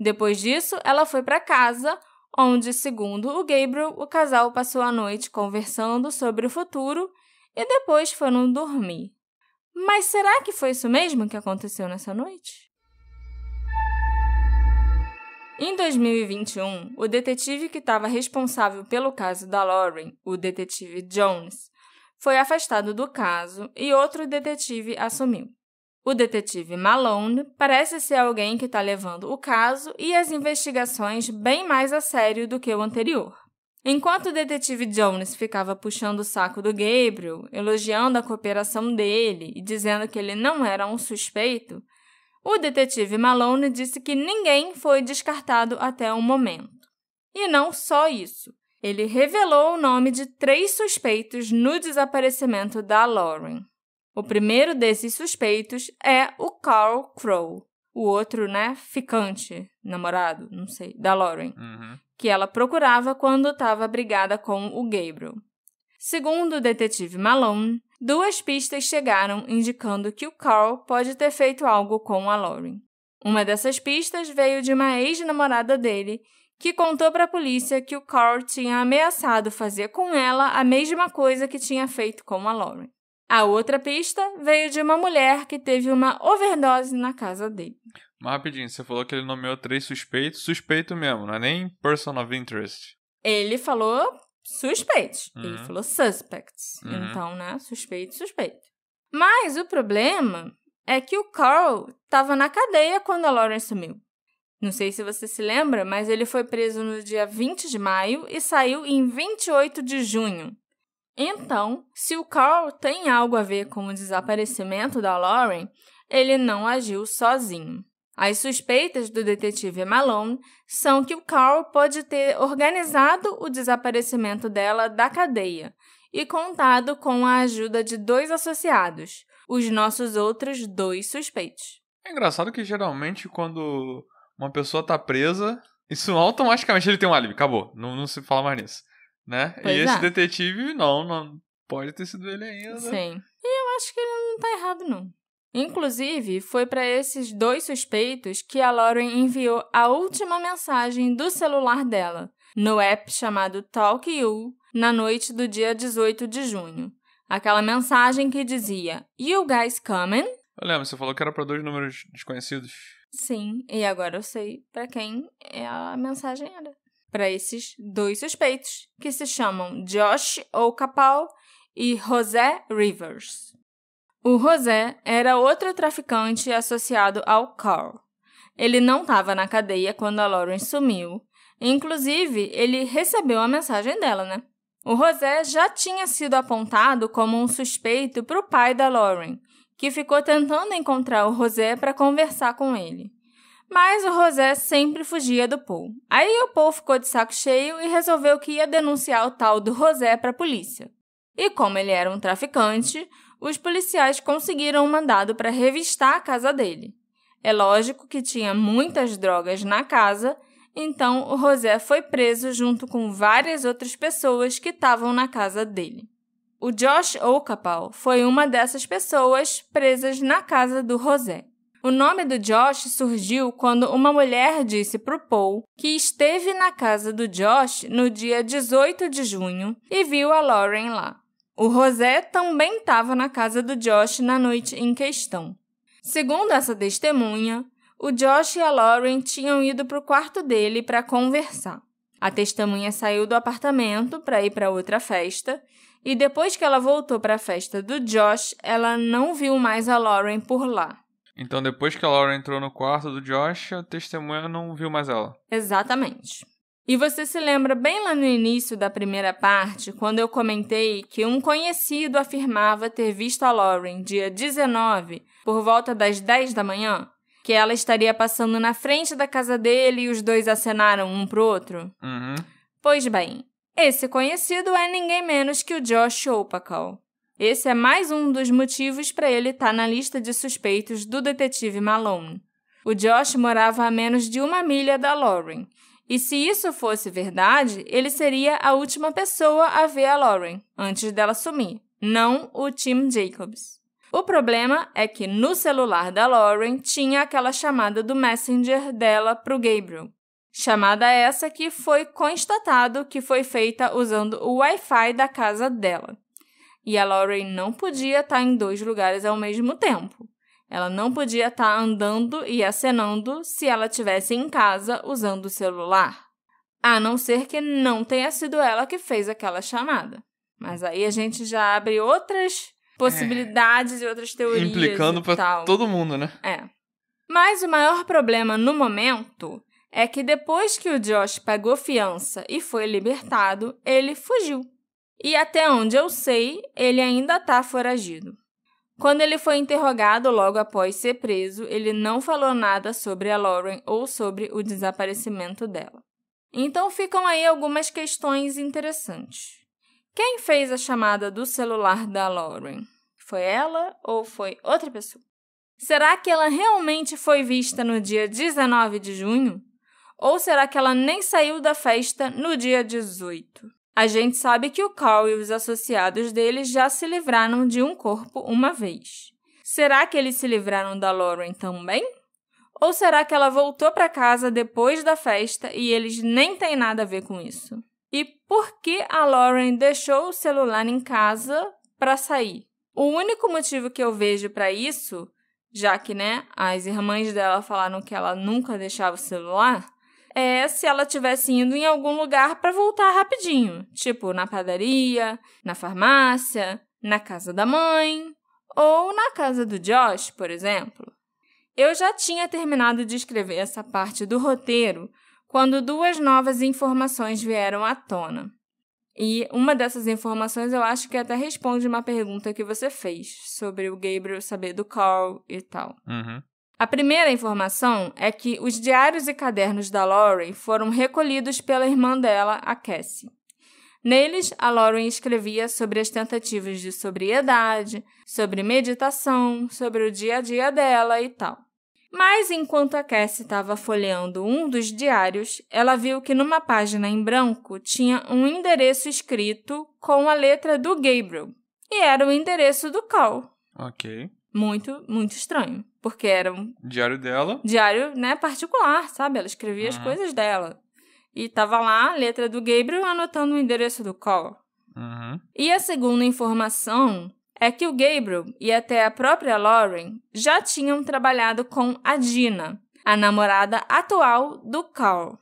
Depois disso, ela foi para casa, onde, segundo o Gabriel, o casal passou a noite conversando sobre o futuro e depois foram dormir. Mas será que foi isso mesmo que aconteceu nessa noite? Em 2021, o detetive que estava responsável pelo caso da Lauren, o detetive Jones, foi afastado do caso e outro detetive assumiu. O detetive Malone parece ser alguém que está levando o caso e as investigações bem mais a sério do que o anterior. Enquanto o detetive Jones ficava puxando o saco do Gabriel, elogiando a cooperação dele e dizendo que ele não era um suspeito, o detetive Malone disse que ninguém foi descartado até o momento. E não só isso. Ele revelou o nome de 3 suspeitos no desaparecimento da Lauren. O primeiro desses suspeitos é o Carl Crowe, o outro, ficante, namorado, não sei, da Lauren, que ela procurava quando estava brigada com o Gabriel. Segundo o detetive Malone, 2 pistas chegaram indicando que o Carl pode ter feito algo com a Lauren. Uma dessas pistas veio de uma ex-namorada dele, que contou para a polícia que o Carl tinha ameaçado fazer com ela a mesma coisa que tinha feito com a Lauren. A outra pista veio de uma mulher que teve uma overdose na casa dele. Mas rapidinho, você falou que ele nomeou 3 suspeitos. Suspeito mesmo, não é nem person of interest. Ele falou suspeitos. Ele falou suspects. Então, suspeito. Mas o problema é que o Carl estava na cadeia quando a Lauren sumiu. Não sei se você se lembra, mas ele foi preso no dia 20 de maio e saiu em 28 de junho. Então, se o Carl tem algo a ver com o desaparecimento da Lauren, ele não agiu sozinho. As suspeitas do detetive Malone são que o Carl pode ter organizado o desaparecimento dela da cadeia e contado com a ajuda de 2 associados, os nossos outros 2 suspeitos. É engraçado que geralmente quando uma pessoa está presa, isso automaticamente ele tem um álibi, acabou, não se fala mais nisso. Né? Pois e esse detetive, não pode ter sido ele ainda. Sim. E eu acho que ele não tá errado, não. Inclusive, foi para esses 2 suspeitos que a Lauren enviou a última mensagem do celular dela, no app chamado Talk You, na noite do dia 18 de junho. Aquela mensagem que dizia, "You guys coming?" Eu lembro, você falou que era para 2 números desconhecidos. Sim, e agora eu sei para quem a mensagem era. Para esses 2 suspeitos, que se chamam Josh Okapal e José Rivers. O José era outro traficante associado ao Carl. Ele não estava na cadeia quando a Lauren sumiu. Inclusive, ele recebeu a mensagem dela, O José já tinha sido apontado como um suspeito para o pai da Lauren, que ficou tentando encontrar o José para conversar com ele. Mas o José sempre fugia do Paul. Aí o Paul ficou de saco cheio e resolveu que ia denunciar o tal do José para a polícia. E como ele era um traficante, os policiais conseguiram um mandado para revistar a casa dele. É lógico que tinha muitas drogas na casa então o José foi preso junto com várias outras pessoas que estavam na casa dele. O Josh Okapal foi uma dessas pessoas presas na casa do José. O nome do Josh surgiu quando uma mulher disse para o Paul que esteve na casa do Josh no dia 18 de junho e viu a Lauren lá. O José também estava na casa do Josh na noite em questão. Segundo essa testemunha, o Josh e a Lauren tinham ido para o quarto dele para conversar. A testemunha saiu do apartamento para ir para outra festa e depois que ela voltou para a festa do Josh, ela não viu mais a Lauren por lá. Então, depois que a Lauren entrou no quarto do Josh, a testemunha não viu mais ela. Exatamente. E você se lembra bem lá no início da primeira parte, quando eu comentei que um conhecido afirmava ter visto a Lauren dia 19, por volta das 10 da manhã? Que ela estaria passando na frente da casa dele e os dois acenaram um pro outro? Uhum. Pois bem, esse conhecido é ninguém menos que o Josh Okapal. Esse é mais um dos motivos para ele estar na lista de suspeitos do detetive Malone. O Josh morava a menos de 1 milha da Lauren, e se isso fosse verdade, ele seria a última pessoa a ver a Lauren, antes dela sumir, não o Tim Jacobs. O problema é que no celular da Lauren tinha aquela chamada do Messenger dela para o Gabriel. Chamada essa que foi constatado que foi feita usando o Wi-Fi da casa dela. E a Lauren não podia estar em 2 lugares ao mesmo tempo. Ela não podia estar andando e acenando se ela estivesse em casa usando o celular. A não ser que não tenha sido ela que fez aquela chamada. Mas aí a gente já abre outras possibilidades e outras teorias. Implicando para todo mundo, né? Mas o maior problema no momento é que depois que o Josh pagou fiança e foi libertado, ele fugiu. E até onde eu sei, ele ainda está foragido. Quando ele foi interrogado logo após ser preso, ele não falou nada sobre a Lauren ou sobre o desaparecimento dela. Então ficam aí algumas questões interessantes. Quem fez a chamada do celular da Lauren? Foi ela ou foi outra pessoa? Será que ela realmente foi vista no dia 19 de junho? Ou será que ela nem saiu da festa no dia 18? A gente sabe que o Carl e os associados dele já se livraram de um corpo uma vez. Será que eles se livraram da Lauren também? Ou será que ela voltou para casa depois da festa e eles nem têm nada a ver com isso? E por que a Lauren deixou o celular em casa para sair? O único motivo que eu vejo para isso, já que as irmãs dela falaram que ela nunca deixava o celular, é se ela estivesse indo em algum lugar para voltar rapidinho, tipo na padaria, na farmácia, na casa da mãe ou na casa do Josh, por exemplo. Eu já tinha terminado de escrever essa parte do roteiro quando 2 novas informações vieram à tona. E uma dessas informações eu acho que até responde uma pergunta que você fez sobre o Gabriel saber do Carl e tal. Uhum. A primeira informação é que os diários e cadernos da Lauren foram recolhidos pela irmã dela, a Cassie. Neles, a Lauren escrevia sobre as tentativas de sobriedade, sobre meditação, sobre o dia a dia dela e tal. Mas, enquanto a Cassie estava folheando um dos diários, ela viu que numa página em branco tinha um endereço escrito com a letra do Gabriel. E era o endereço do Carl. Ok. Muito, muito estranho. Porque era um diário dela. Diário, particular, sabe? Ela escrevia as coisas dela. E tava lá a letra do Gabriel anotando o endereço do Carl. Uhum. E a segunda informação é que o Gabriel e até a própria Lauren já tinham trabalhado com a Dina, a namorada atual do Carl.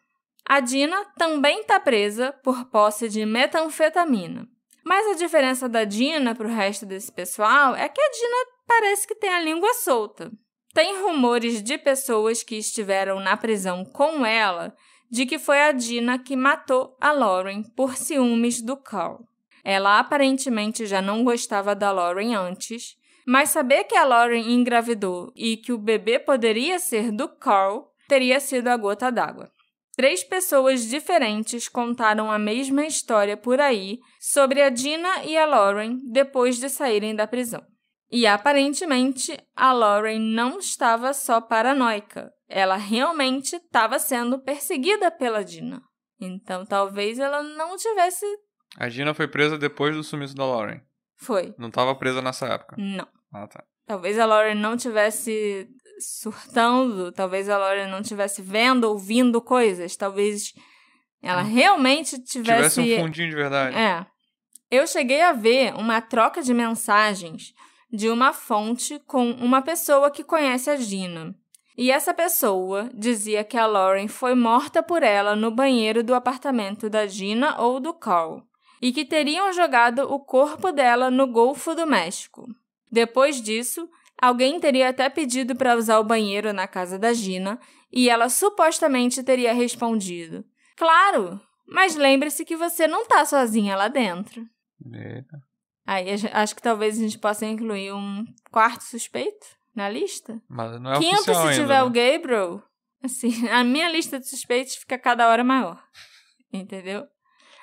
A Dina também está presa por posse de metanfetamina. Mas a diferença da Dina para o resto desse pessoal é que a Dina parece que tem a língua solta. Tem rumores de pessoas que estiveram na prisão com ela de que foi a Dina que matou a Lauren por ciúmes do Carl. Ela aparentemente já não gostava da Lauren antes, mas saber que a Lauren engravidou e que o bebê poderia ser do Carl teria sido a gota d'água. 3 pessoas diferentes contaram a mesma história por aí sobre a Dina e a Lauren depois de saírem da prisão. E, aparentemente, a Lauren não estava só paranoica. ela realmente estava sendo perseguida pela Dina. Então, talvez ela não tivesse... A Dina foi presa depois do sumiço da Lauren. Foi. Não estava presa nessa época? Não. Ah, tá. Talvez a Lauren não tivesse surtando, talvez a Lauren não tivesse vendo, ouvindo coisas, talvez ela realmente tivesse um fundinho de verdade. Eu cheguei a ver uma troca de mensagens de uma fonte com uma pessoa que conhece a Dina. E essa pessoa dizia que a Lauren foi morta por ela no banheiro do apartamento da Dina ou do Carl, e que teriam jogado o corpo dela no Golfo do México. Depois disso, alguém teria até pedido para usar o banheiro na casa da Dina e ela supostamente teria respondido: "Claro, mas lembre-se que você não tá sozinha lá dentro." Eita. Aí acho que talvez a gente possa incluir um quarto suspeito na lista. Mas não é Quinto, oficial se ainda, tiver né? o Gabriel, assim, a minha lista de suspeitos fica cada hora maior. Entendeu?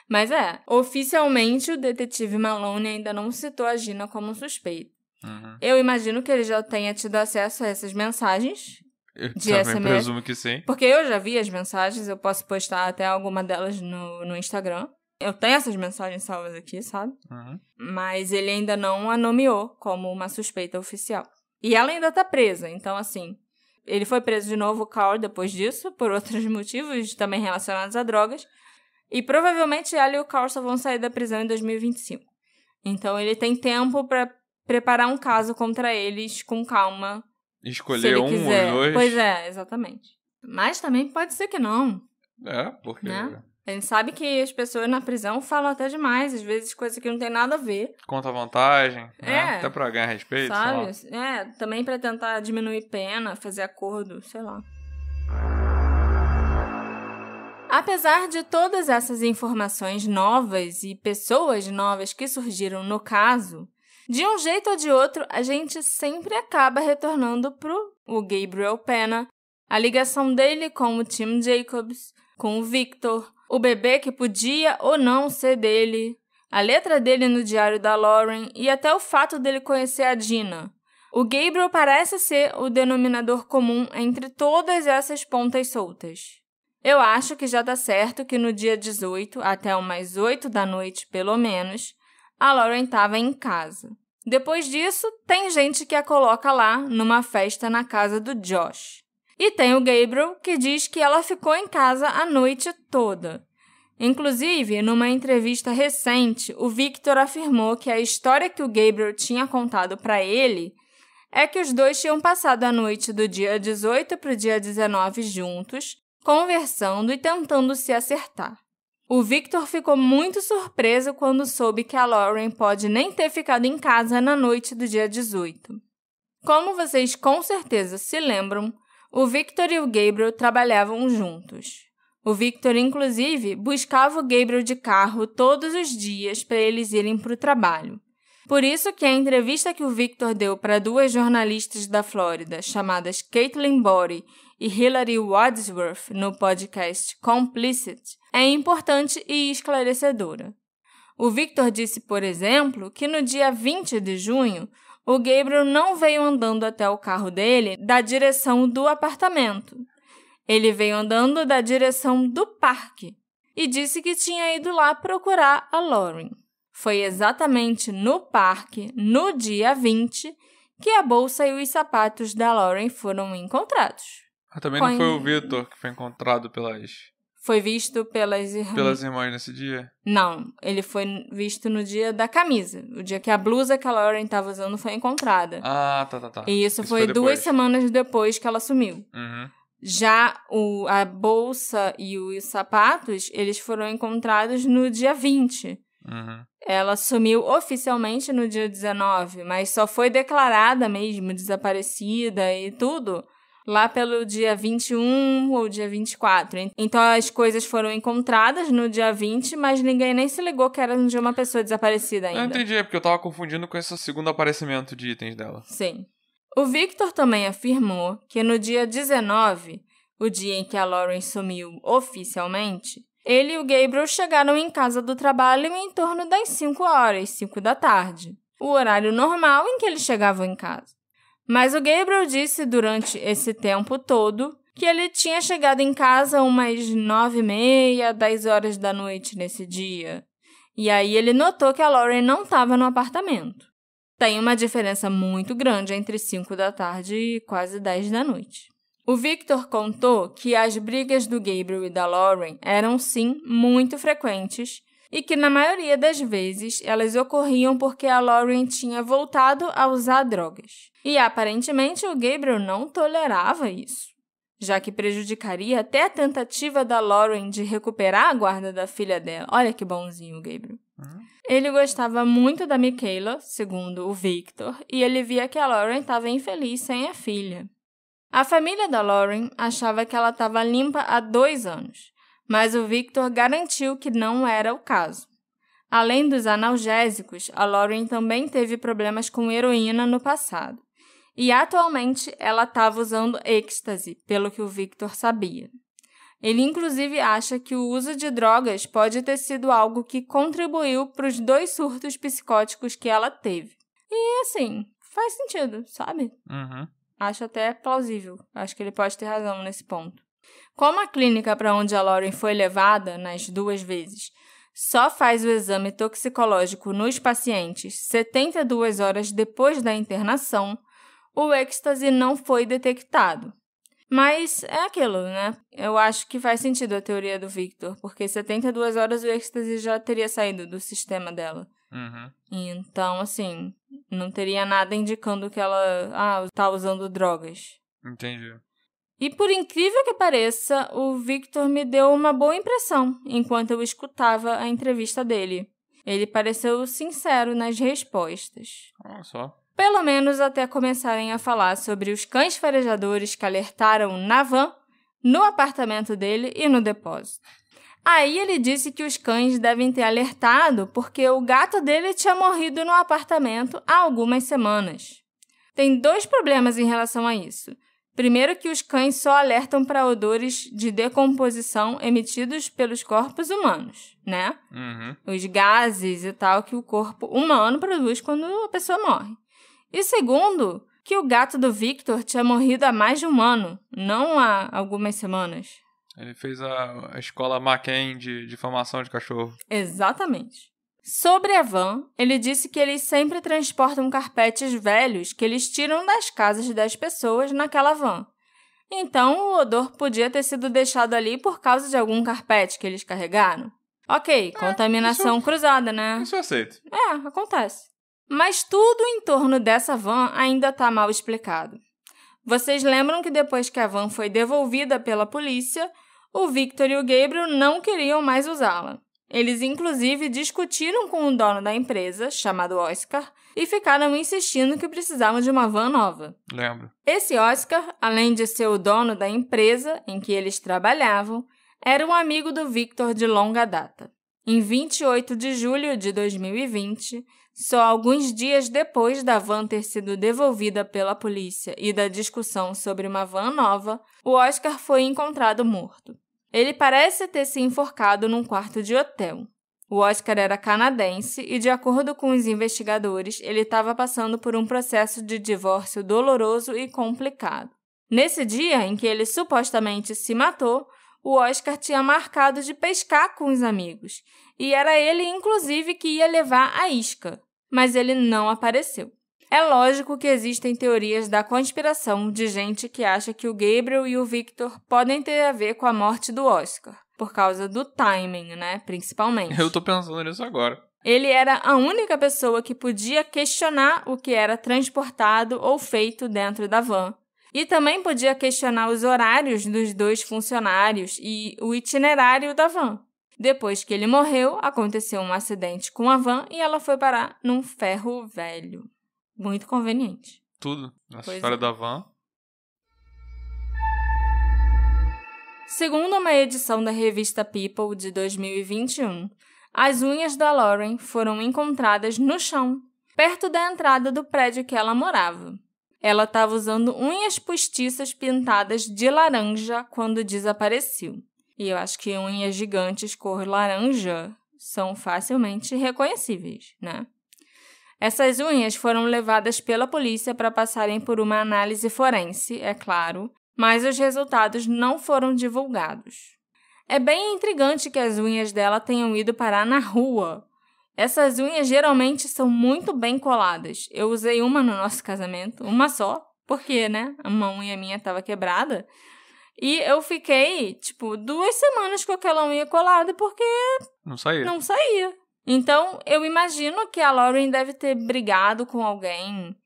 Mas oficialmente o detetive Maloney ainda não citou a Dina como suspeito. Uhum. Eu imagino que ele já tenha tido acesso a essas mensagens Eu de também SMS. presumo que sim. Porque eu já vi as mensagens, eu posso postar até alguma delas no Instagram. Eu tenho essas mensagens salvas aqui, sabe? Uhum. Mas ele ainda não a nomeou como uma suspeita oficial. E ela ainda tá presa, então assim... Ele foi preso de novo, o Carl, depois disso, por outros motivos também relacionados a drogas. E provavelmente ela e o Carl só vão sair da prisão em 2025. Então ele tem tempo para preparar um caso contra eles com calma. Escolher se ele um quiser. ou dois. Pois é, exatamente. Mas também pode ser que não. Porque... Né? A gente sabe que as pessoas na prisão falam até demais, às vezes coisa que não tem nada a ver. Conta vantagem, né? Até pra ganhar respeito, sabe? sei lá. Também pra tentar diminuir pena, fazer acordo, sei lá. Apesar de todas essas informações novas e pessoas novas que surgiram no caso, de um jeito ou de outro, a gente sempre acaba retornando pro Gabriel Pena, a ligação dele com o Tim Jacobs, com o Victor, o bebê que podia ou não ser dele, a letra dele no diário da Lauren e até o fato dele conhecer a Dina. O Gabriel parece ser o denominador comum entre todas essas pontas soltas. Eu acho que já tá certo que no dia 18, até umas 8 da noite pelo menos, a Lauren estava em casa. Depois disso, tem gente que a coloca lá numa festa na casa do Josh. E tem o Gabriel, que diz que ela ficou em casa a noite toda. Inclusive, numa entrevista recente, o Victor afirmou que a história que o Gabriel tinha contado para ele é que os dois tinham passado a noite do dia 18 para o dia 19 juntos, conversando e tentando se acertar. O Victor ficou muito surpreso quando soube que a Lauren pode nem ter ficado em casa na noite do dia 18. Como vocês com certeza se lembram, o Victor e o Gabriel trabalhavam juntos. O Victor, inclusive, buscava o Gabriel de carro todos os dias para eles irem para o trabalho. Por isso que a entrevista que o Victor deu para duas jornalistas da Flórida, chamadas Caitlin Body e Hilary Wadsworth, no podcast Complicit, é importante e esclarecedora. O Victor disse, por exemplo, que no dia 20 de junho, o Gabriel não veio andando até o carro dele da direção do apartamento. Ele veio andando da direção do parque e disse que tinha ido lá procurar a Lauren. Foi exatamente no parque, no dia 20, que a bolsa e os sapatos da Lauren foram encontrados. Também não foi o Victor que foi encontrado Foi visto pelas irmãs nesse dia? Não, ele foi visto no dia da camisa. O dia que a blusa que a Lauren estava usando foi encontrada. Ah, tá. E isso foi 2 semanas depois que ela sumiu. Uhum. Já a bolsa e os sapatos, eles foram encontrados no dia 20. Uhum. Ela sumiu oficialmente no dia 19, mas só foi declarada mesmo desaparecida e tudo lá pelo dia 21 ou dia 24. Então, as coisas foram encontradas no dia 20, mas ninguém nem se ligou que era de uma pessoa desaparecida ainda. Eu entendi, porque eu tava confundindo com esse segundo aparecimento de itens dela. Sim. O Victor também afirmou que no dia 19, o dia em que a Lauren sumiu oficialmente, ele e o Gabriel chegaram em casa do trabalho em torno das 5 horas, 5 da tarde, o horário normal em que eles chegavam em casa. Mas o Gabriel disse durante esse tempo todo que ele tinha chegado em casa umas 9h30, 10 horas da noite nesse dia. E aí ele notou que a Lauren não estava no apartamento. Tem uma diferença muito grande entre 5 da tarde e quase 10 da noite. O Victor contou que as brigas do Gabriel e da Lauren eram, sim, muito frequentes e que, na maioria das vezes, elas ocorriam porque a Lauren tinha voltado a usar drogas. E, aparentemente, o Gabriel não tolerava isso, já que prejudicaria até a tentativa da Lauren de recuperar a guarda da filha dela. Olha que bonzinho o Gabriel. Ele gostava muito da Michaela, segundo o Victor, e ele via que a Lauren estava infeliz sem a filha. A família da Lauren achava que ela estava limpa há 2 anos, mas o Victor garantiu que não era o caso. Além dos analgésicos, a Lauren também teve problemas com heroína no passado. E atualmente ela estava usando êxtase, pelo que o Victor sabia. Ele inclusive acha que o uso de drogas pode ter sido algo que contribuiu para os 2 surtos psicóticos que ela teve. E assim, faz sentido, sabe? Acho até plausível. Acho que ele pode ter razão nesse ponto. Como a clínica para onde a Lauren foi levada, nas 2 vezes, só faz o exame toxicológico nos pacientes 72 horas depois da internação, o êxtase não foi detectado. Mas é aquilo, né? Eu acho que faz sentido a teoria do Victor, porque 72 horas o êxtase já teria saído do sistema dela. Então, assim, não teria nada indicando que ela tá usando drogas. Entendi. E por incrível que pareça, o Victor me deu uma boa impressão enquanto eu escutava a entrevista dele. Ele pareceu sincero nas respostas. Olha só. Pelo menos até começarem a falar sobre os cães farejadores que alertaram na van, no apartamento dele e no depósito. Aí ele disse que os cães devem ter alertado porque o gato dele tinha morrido no apartamento há algumas semanas. Tem 2 problemas em relação a isso. Primeiro que os cães só alertam para odores de decomposição emitidos pelos corpos humanos, né? Os gases e tal que o corpo humano produz quando a pessoa morre. E segundo, que o gato do Victor tinha morrido há mais de 1 ano, não há algumas semanas. Ele fez a escola McCain de formação de cachorro. Exatamente. Sobre a van, ele disse que eles sempre transportam carpetes velhos que eles tiram das casas das pessoas naquela van. Então, o odor podia ter sido deixado ali por causa de algum carpete que eles carregaram. Ok, contaminação cruzada, né? Isso eu aceito. Acontece. Mas tudo em torno dessa van ainda está mal explicado. Vocês lembram que depois que a van foi devolvida pela polícia, o Victor e o Gabriel não queriam mais usá-la. Eles, inclusive, discutiram com o dono da empresa, chamado Oscar, e ficaram insistindo que precisavam de uma van nova. Lembro. Esse Oscar, além de ser o dono da empresa em que eles trabalhavam, era um amigo do Victor de longa data. Em 28 de julho de 2020, só alguns dias depois da van ter sido devolvida pela polícia e da discussão sobre uma van nova, o Oscar foi encontrado morto. Ele parece ter se enforcado num quarto de hotel. O Oscar era canadense e, de acordo com os investigadores, ele estava passando por um processo de divórcio doloroso e complicado. Nesse dia em que ele supostamente se matou, o Oscar tinha marcado de pescar com os amigos, e era ele, inclusive, que ia levar a isca, mas ele não apareceu. É lógico que existem teorias da conspiração de gente que acha que o Gabriel e o Victor podem ter a ver com a morte do Oscar, por causa do timing, né, principalmente. Eu tô pensando nisso agora. Ele era a única pessoa que podia questionar o que era transportado ou feito dentro da van. E também podia questionar os horários dos 2 funcionários e o itinerário da van. Depois que ele morreu, aconteceu um acidente com a van e ela foi parar num ferro velho. Muito conveniente. Tudo. Nessa história da van. Segundo uma edição da revista People de 2021, as unhas da Lauren foram encontradas no chão, perto da entrada do prédio que ela morava. Ela estava usando unhas postiças pintadas de laranja quando desapareceu. E eu acho que unhas gigantes cor laranja são facilmente reconhecíveis, né? Essas unhas foram levadas pela polícia para passarem por uma análise forense, é claro, mas os resultados não foram divulgados. É bem intrigante que as unhas dela tenham ido parar na rua. Essas unhas geralmente são muito bem coladas. Eu usei uma no nosso casamento, uma só, porque, né, uma unha minha estava quebrada. E eu fiquei, 2 semanas com aquela unha colada porque Não saía. Então, eu imagino que a Lauren deve ter brigado com alguém,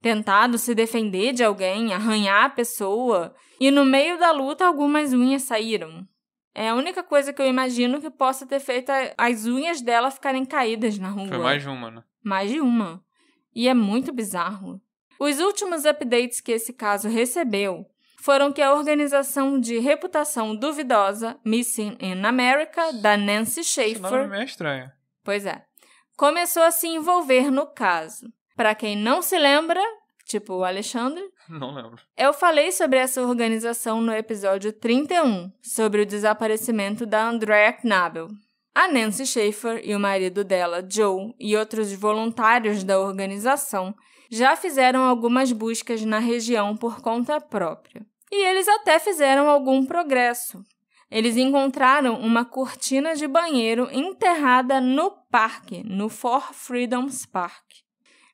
tentado se defender de alguém, arranhar a pessoa, e no meio da luta algumas unhas saíram. É a única coisa que eu imagino que possa ter feito as unhas dela ficarem caídas na rua. Foi mais de uma, né? Mais de uma. E é muito bizarro. Os últimos updates que esse caso recebeu foram que a organização de reputação duvidosa Missing in America, da Nancy Schaefer... Esse nome é meio estranho. Pois é. Começou a se envolver no caso. Para quem não se lembra, tipo o Alexandre... Não lembro. Eu falei sobre essa organização no episódio 31, sobre o desaparecimento da Andrea Knabel. A Nancy Schaefer e o marido dela, Joe, e outros voluntários da organização já fizeram algumas buscas na região por conta própria. E eles até fizeram algum progresso. Eles encontraram uma cortina de banheiro enterrada no parque, no Four Freedoms Park.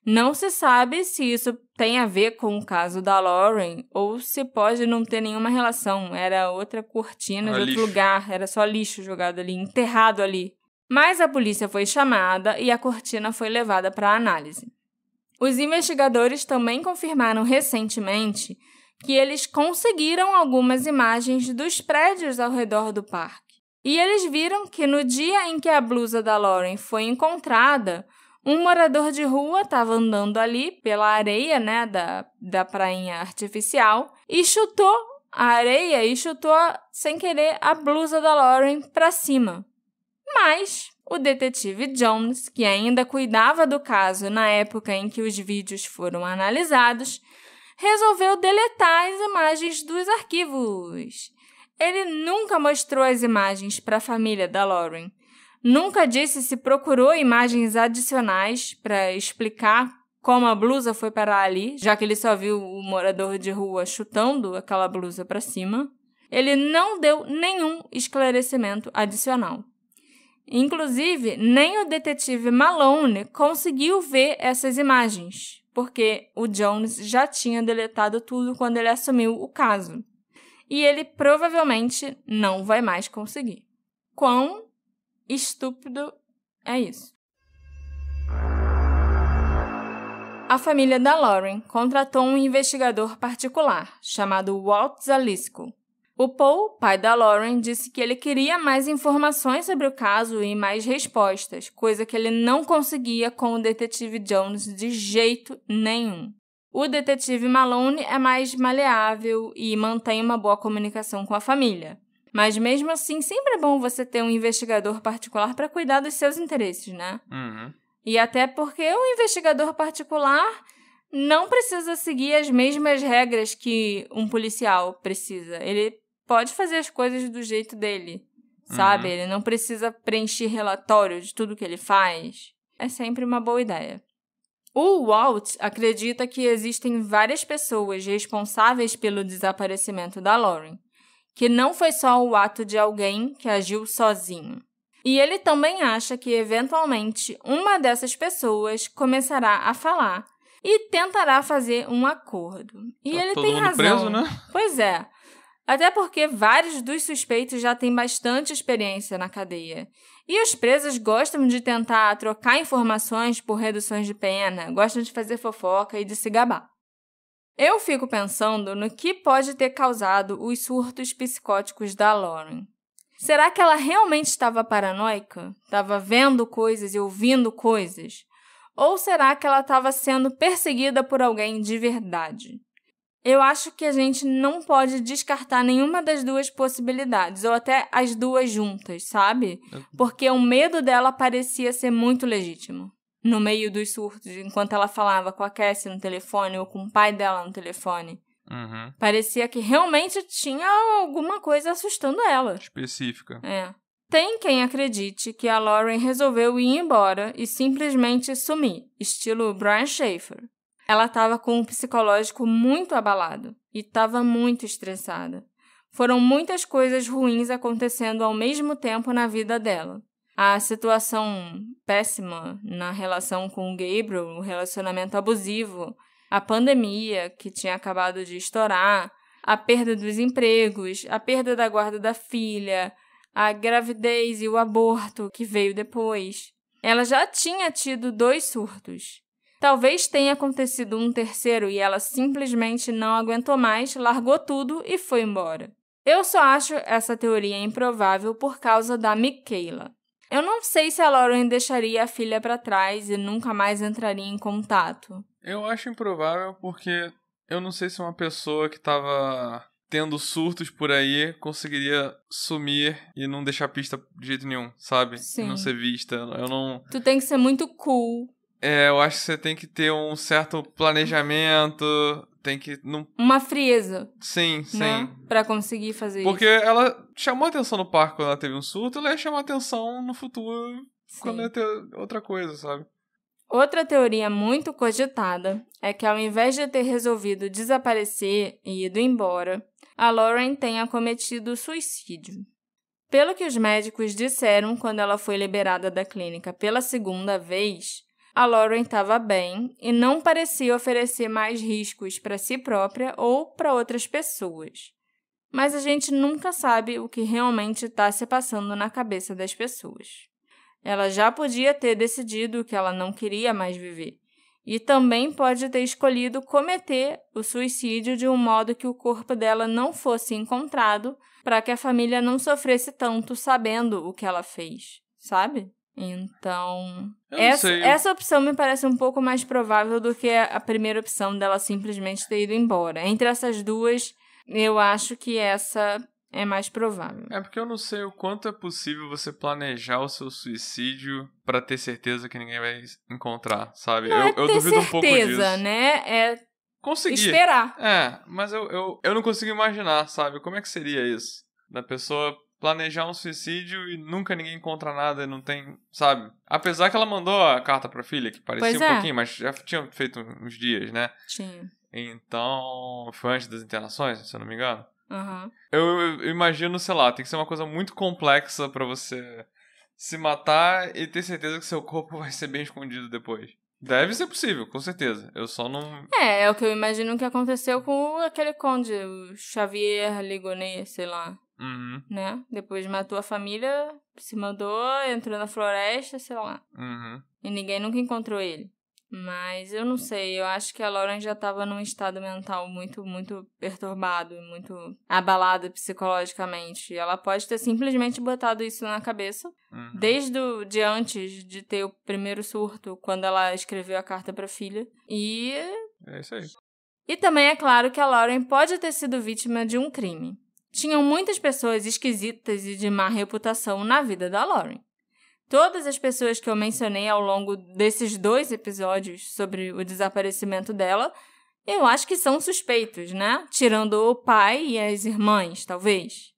Não se sabe se isso tem a ver com o caso da Lauren ou se pode não ter nenhuma relação. Era outra cortina de outro lugar, era só lixo jogado ali, enterrado ali. Mas a polícia foi chamada e a cortina foi levada para análise. Os investigadores também confirmaram recentemente que eles conseguiram algumas imagens dos prédios ao redor do parque. E eles viram que no dia em que a blusa da Lauren foi encontrada, um morador de rua estava andando ali pela areia, né, da prainha artificial e chutou a areia e chutou, sem querer, a blusa da Lauren para cima. Mas o detetive Jones, que ainda cuidava do caso na época em que os vídeos foram analisados, resolveu deletar as imagens dos arquivos. Ele nunca mostrou as imagens para a família da Lauren. Nunca disse se procurou imagens adicionais para explicar como a blusa foi parar ali, já que ele só viu o morador de rua chutando aquela blusa para cima. Ele não deu nenhum esclarecimento adicional. Inclusive, nem o detetive Malone conseguiu ver essas imagens, porque o Jones já tinha deletado tudo quando ele assumiu o caso. E ele provavelmente não vai mais conseguir. Quão estúpido é isso? A família da Lauren contratou um investigador particular, chamado Walt Zalisco. O Paul, pai da Lauren, disse que ele queria mais informações sobre o caso e mais respostas, coisa que ele não conseguia com o detetive Jones de jeito nenhum. O detetive Malone é mais maleável e mantém uma boa comunicação com a família. Mas mesmo assim, sempre é bom você ter um investigador particular para cuidar dos seus interesses, né? Uhum. E até porque o investigador particular não precisa seguir as mesmas regras que um policial precisa. Ele pode fazer as coisas do jeito dele, sabe? Ele não precisa preencher relatório de tudo que ele faz. É sempre uma boa ideia. O Walt acredita que existem várias pessoas responsáveis pelo desaparecimento da Lauren, que não foi só o ato de alguém que agiu sozinho. E ele também acha que, eventualmente, uma dessas pessoas começará a falar e tentará fazer um acordo. E tá ele todo tem mundo razão. Preso, né? Pois é. Até porque vários dos suspeitos já têm bastante experiência na cadeia. E os presos gostam de tentar trocar informações por reduções de pena, gostam de fazer fofoca e de se gabar. Eu fico pensando no que pode ter causado os surtos psicóticos da Lauren. Será que ela realmente estava paranoica? Estava vendo coisas e ouvindo coisas? Ou será que ela estava sendo perseguida por alguém de verdade? Eu acho que a gente não pode descartar nenhuma das duas possibilidades, ou até as duas juntas, sabe? Porque o medo dela parecia ser muito legítimo. No meio dos surtos, enquanto ela falava com a Cassie no telefone ou com o pai dela no telefone. Uhum. Parecia que realmente tinha alguma coisa assustando ela. Específica. É. Tem quem acredite que a Lauren resolveu ir embora e simplesmente sumir, estilo Brian Schaefer. ela estava com o psicológico muito abalado e estava muito estressada. Foram muitas coisas ruins acontecendo ao mesmo tempo na vida dela. A situação péssima na relação com o Gabriel, o relacionamento abusivo, a pandemia que tinha acabado de estourar, a perda dos empregos, a perda da guarda da filha, a gravidez e o aborto que veio depois. Ela já tinha tido 2 surtos. Talvez tenha acontecido um terceiro e ela simplesmente não aguentou mais, largou tudo e foi embora. Eu só acho essa teoria improvável por causa da Michaela. Eu não sei se a Lauren deixaria a filha para trás e nunca mais entraria em contato. Eu acho improvável porque eu não sei se uma pessoa que tava tendo surtos por aí conseguiria sumir e não deixar pista de jeito nenhum, sabe? Sim. E não ser vista. Eu não... Tu tem que ser muito cool. Eu acho que você tem que ter um certo planejamento, tem que... Uma frieza. Sim, sim. Né? Pra conseguir fazer Porque isso. ela chamou atenção no parque quando ela teve um surto, ela ia chamar atenção no futuro quando ia ter outra coisa, sabe? Outra teoria muito cogitada é que ao invés de ter resolvido desaparecer e ido embora, a Lauren tenha cometido suicídio. Pelo que os médicos disseram quando ela foi liberada da clínica pela 2ª vez, a Lauren estava bem e não parecia oferecer mais riscos para si própria ou para outras pessoas. Mas a gente nunca sabe o que realmente está se passando na cabeça das pessoas. Ela já podia ter decidido que ela não queria mais viver. E também pode ter escolhido cometer o suicídio de um modo que o corpo dela não fosse encontrado para que a família não sofresse tanto sabendo o que ela fez, sabe? Então, essa opção me parece um pouco mais provável do que a primeira opção dela simplesmente ter ido embora. Entre essas duas, eu acho que essa é mais provável. É porque eu não sei o quanto é possível você planejar o seu suicídio pra ter certeza que ninguém vai encontrar, sabe? Não eu duvido um pouco disso. Né? É conseguir. Esperar. Mas eu não consigo imaginar, sabe? Como é que seria isso? Da pessoa planejar um suicídio e nunca ninguém encontra nada e não tem, sabe? Apesar que ela mandou a carta pra filha, que parecia um pouquinho, mas já tinha feito uns dias, né? Tinha. Então, foi antes das internações, se eu não me engano. Uhum. Eu imagino, sei lá, tem que ser uma coisa muito complexa pra você se matar e ter certeza que seu corpo vai ser bem escondido depois. Deve ser possível, com certeza. Eu só não... É o que eu imagino que aconteceu com aquele conde, o Xavier Ligonet, sei lá. Uhum. Né? Depois matou a família, se mandou, entrou na floresta, sei lá. Uhum. E ninguém nunca encontrou ele. Mas eu não sei, eu acho que a Lauren já estava num estado mental muito, muito perturbado, muito abalado psicologicamente. Ela pode ter simplesmente botado isso na cabeça, desde antes de ter o primeiro surto, quando ela escreveu a carta para a filha. E... é isso aí. E também é claro que a Lauren pode ter sido vítima de um crime. Tinham muitas pessoas esquisitas e de má reputação na vida da Lauren. Todas as pessoas que eu mencionei ao longo desses 2 episódios sobre o desaparecimento dela, eu acho que são suspeitos, né? Tirando o pai e as irmãs, talvez.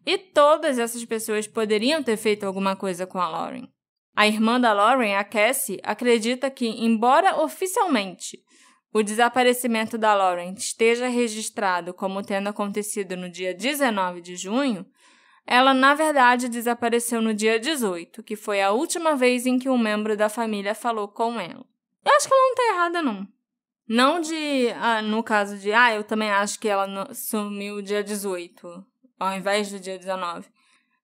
E todas essas pessoas poderiam ter feito alguma coisa com a Lauren. A irmã da Lauren, a Cassie, acredita que, embora oficialmente o desaparecimento da Lauren esteja registrado como tendo acontecido no dia 19 de junho, ela, na verdade, desapareceu no dia 18, que foi a última vez em que um membro da família falou com ela. Eu acho que ela não tá errada, não. Não no caso de, eu também acho que ela sumiu dia 18, ao invés do dia 19.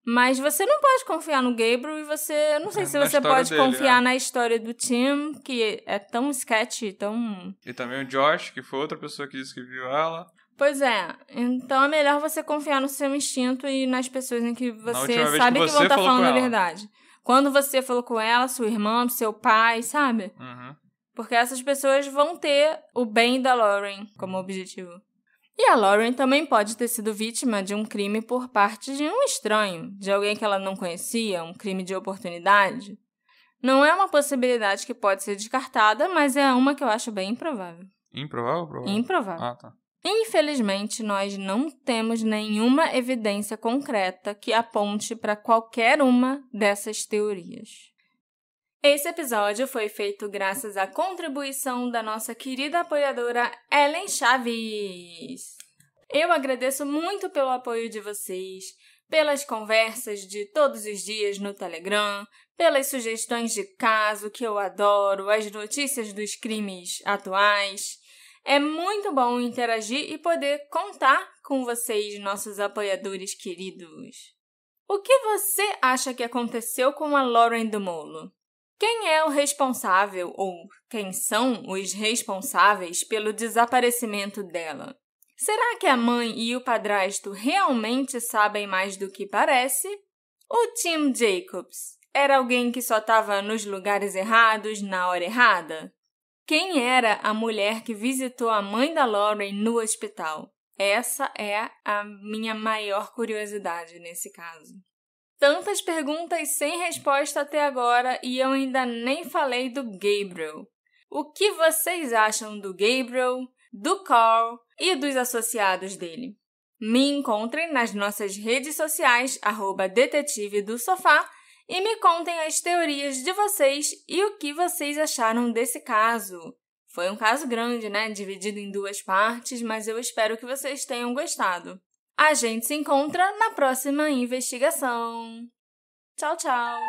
Mas você não pode confiar no Gabriel e você... Não sei se você pode confiar na história do Tim, que é tão sketchy, tão... E também o Josh, que foi outra pessoa que disse que viu ela... Pois é, então é melhor você confiar no seu instinto e nas pessoas em que você sabe que vão estar falando a verdade. Quando você falou com ela, sua irmã, seu pai, sabe? Porque essas pessoas vão ter o bem da Lauren como objetivo. E a Lauren também pode ter sido vítima de um crime por parte de um estranho, de alguém que ela não conhecia, um crime de oportunidade. Não é uma possibilidade que pode ser descartada, mas é uma que eu acho bem improvável. Improvável? Improvável. Ah, tá. Infelizmente, nós não temos nenhuma evidência concreta que aponte para qualquer uma dessas teorias. Esse episódio foi feito graças à contribuição da nossa querida apoiadora Ellen Chaves. Eu agradeço muito pelo apoio de vocês, pelas conversas de todos os dias no Telegram, pelas sugestões de caso que eu adoro, as notícias dos crimes atuais. É muito bom interagir e poder contar com vocês, nossos apoiadores queridos. O que você acha que aconteceu com a Lauren DeMolo? Quem é o responsável ou quem são os responsáveis pelo desaparecimento dela? Será que a mãe e o padrasto realmente sabem mais do que parece? O Tim Jacobs era alguém que só estava nos lugares errados na hora errada? Quem era a mulher que visitou a mãe da Lauren no hospital? Essa é a minha maior curiosidade nesse caso. Tantas perguntas sem resposta até agora e eu ainda nem falei do Gabriel. O que vocês acham do Gabriel, do Carl e dos associados dele? Me encontrem nas nossas redes sociais, @detetive do sofá, e me contem as teorias de vocês e o que vocês acharam desse caso. Foi um caso grande, né? Dividido em 2 partes, mas eu espero que vocês tenham gostado. A gente se encontra na próxima investigação. Tchau, tchau!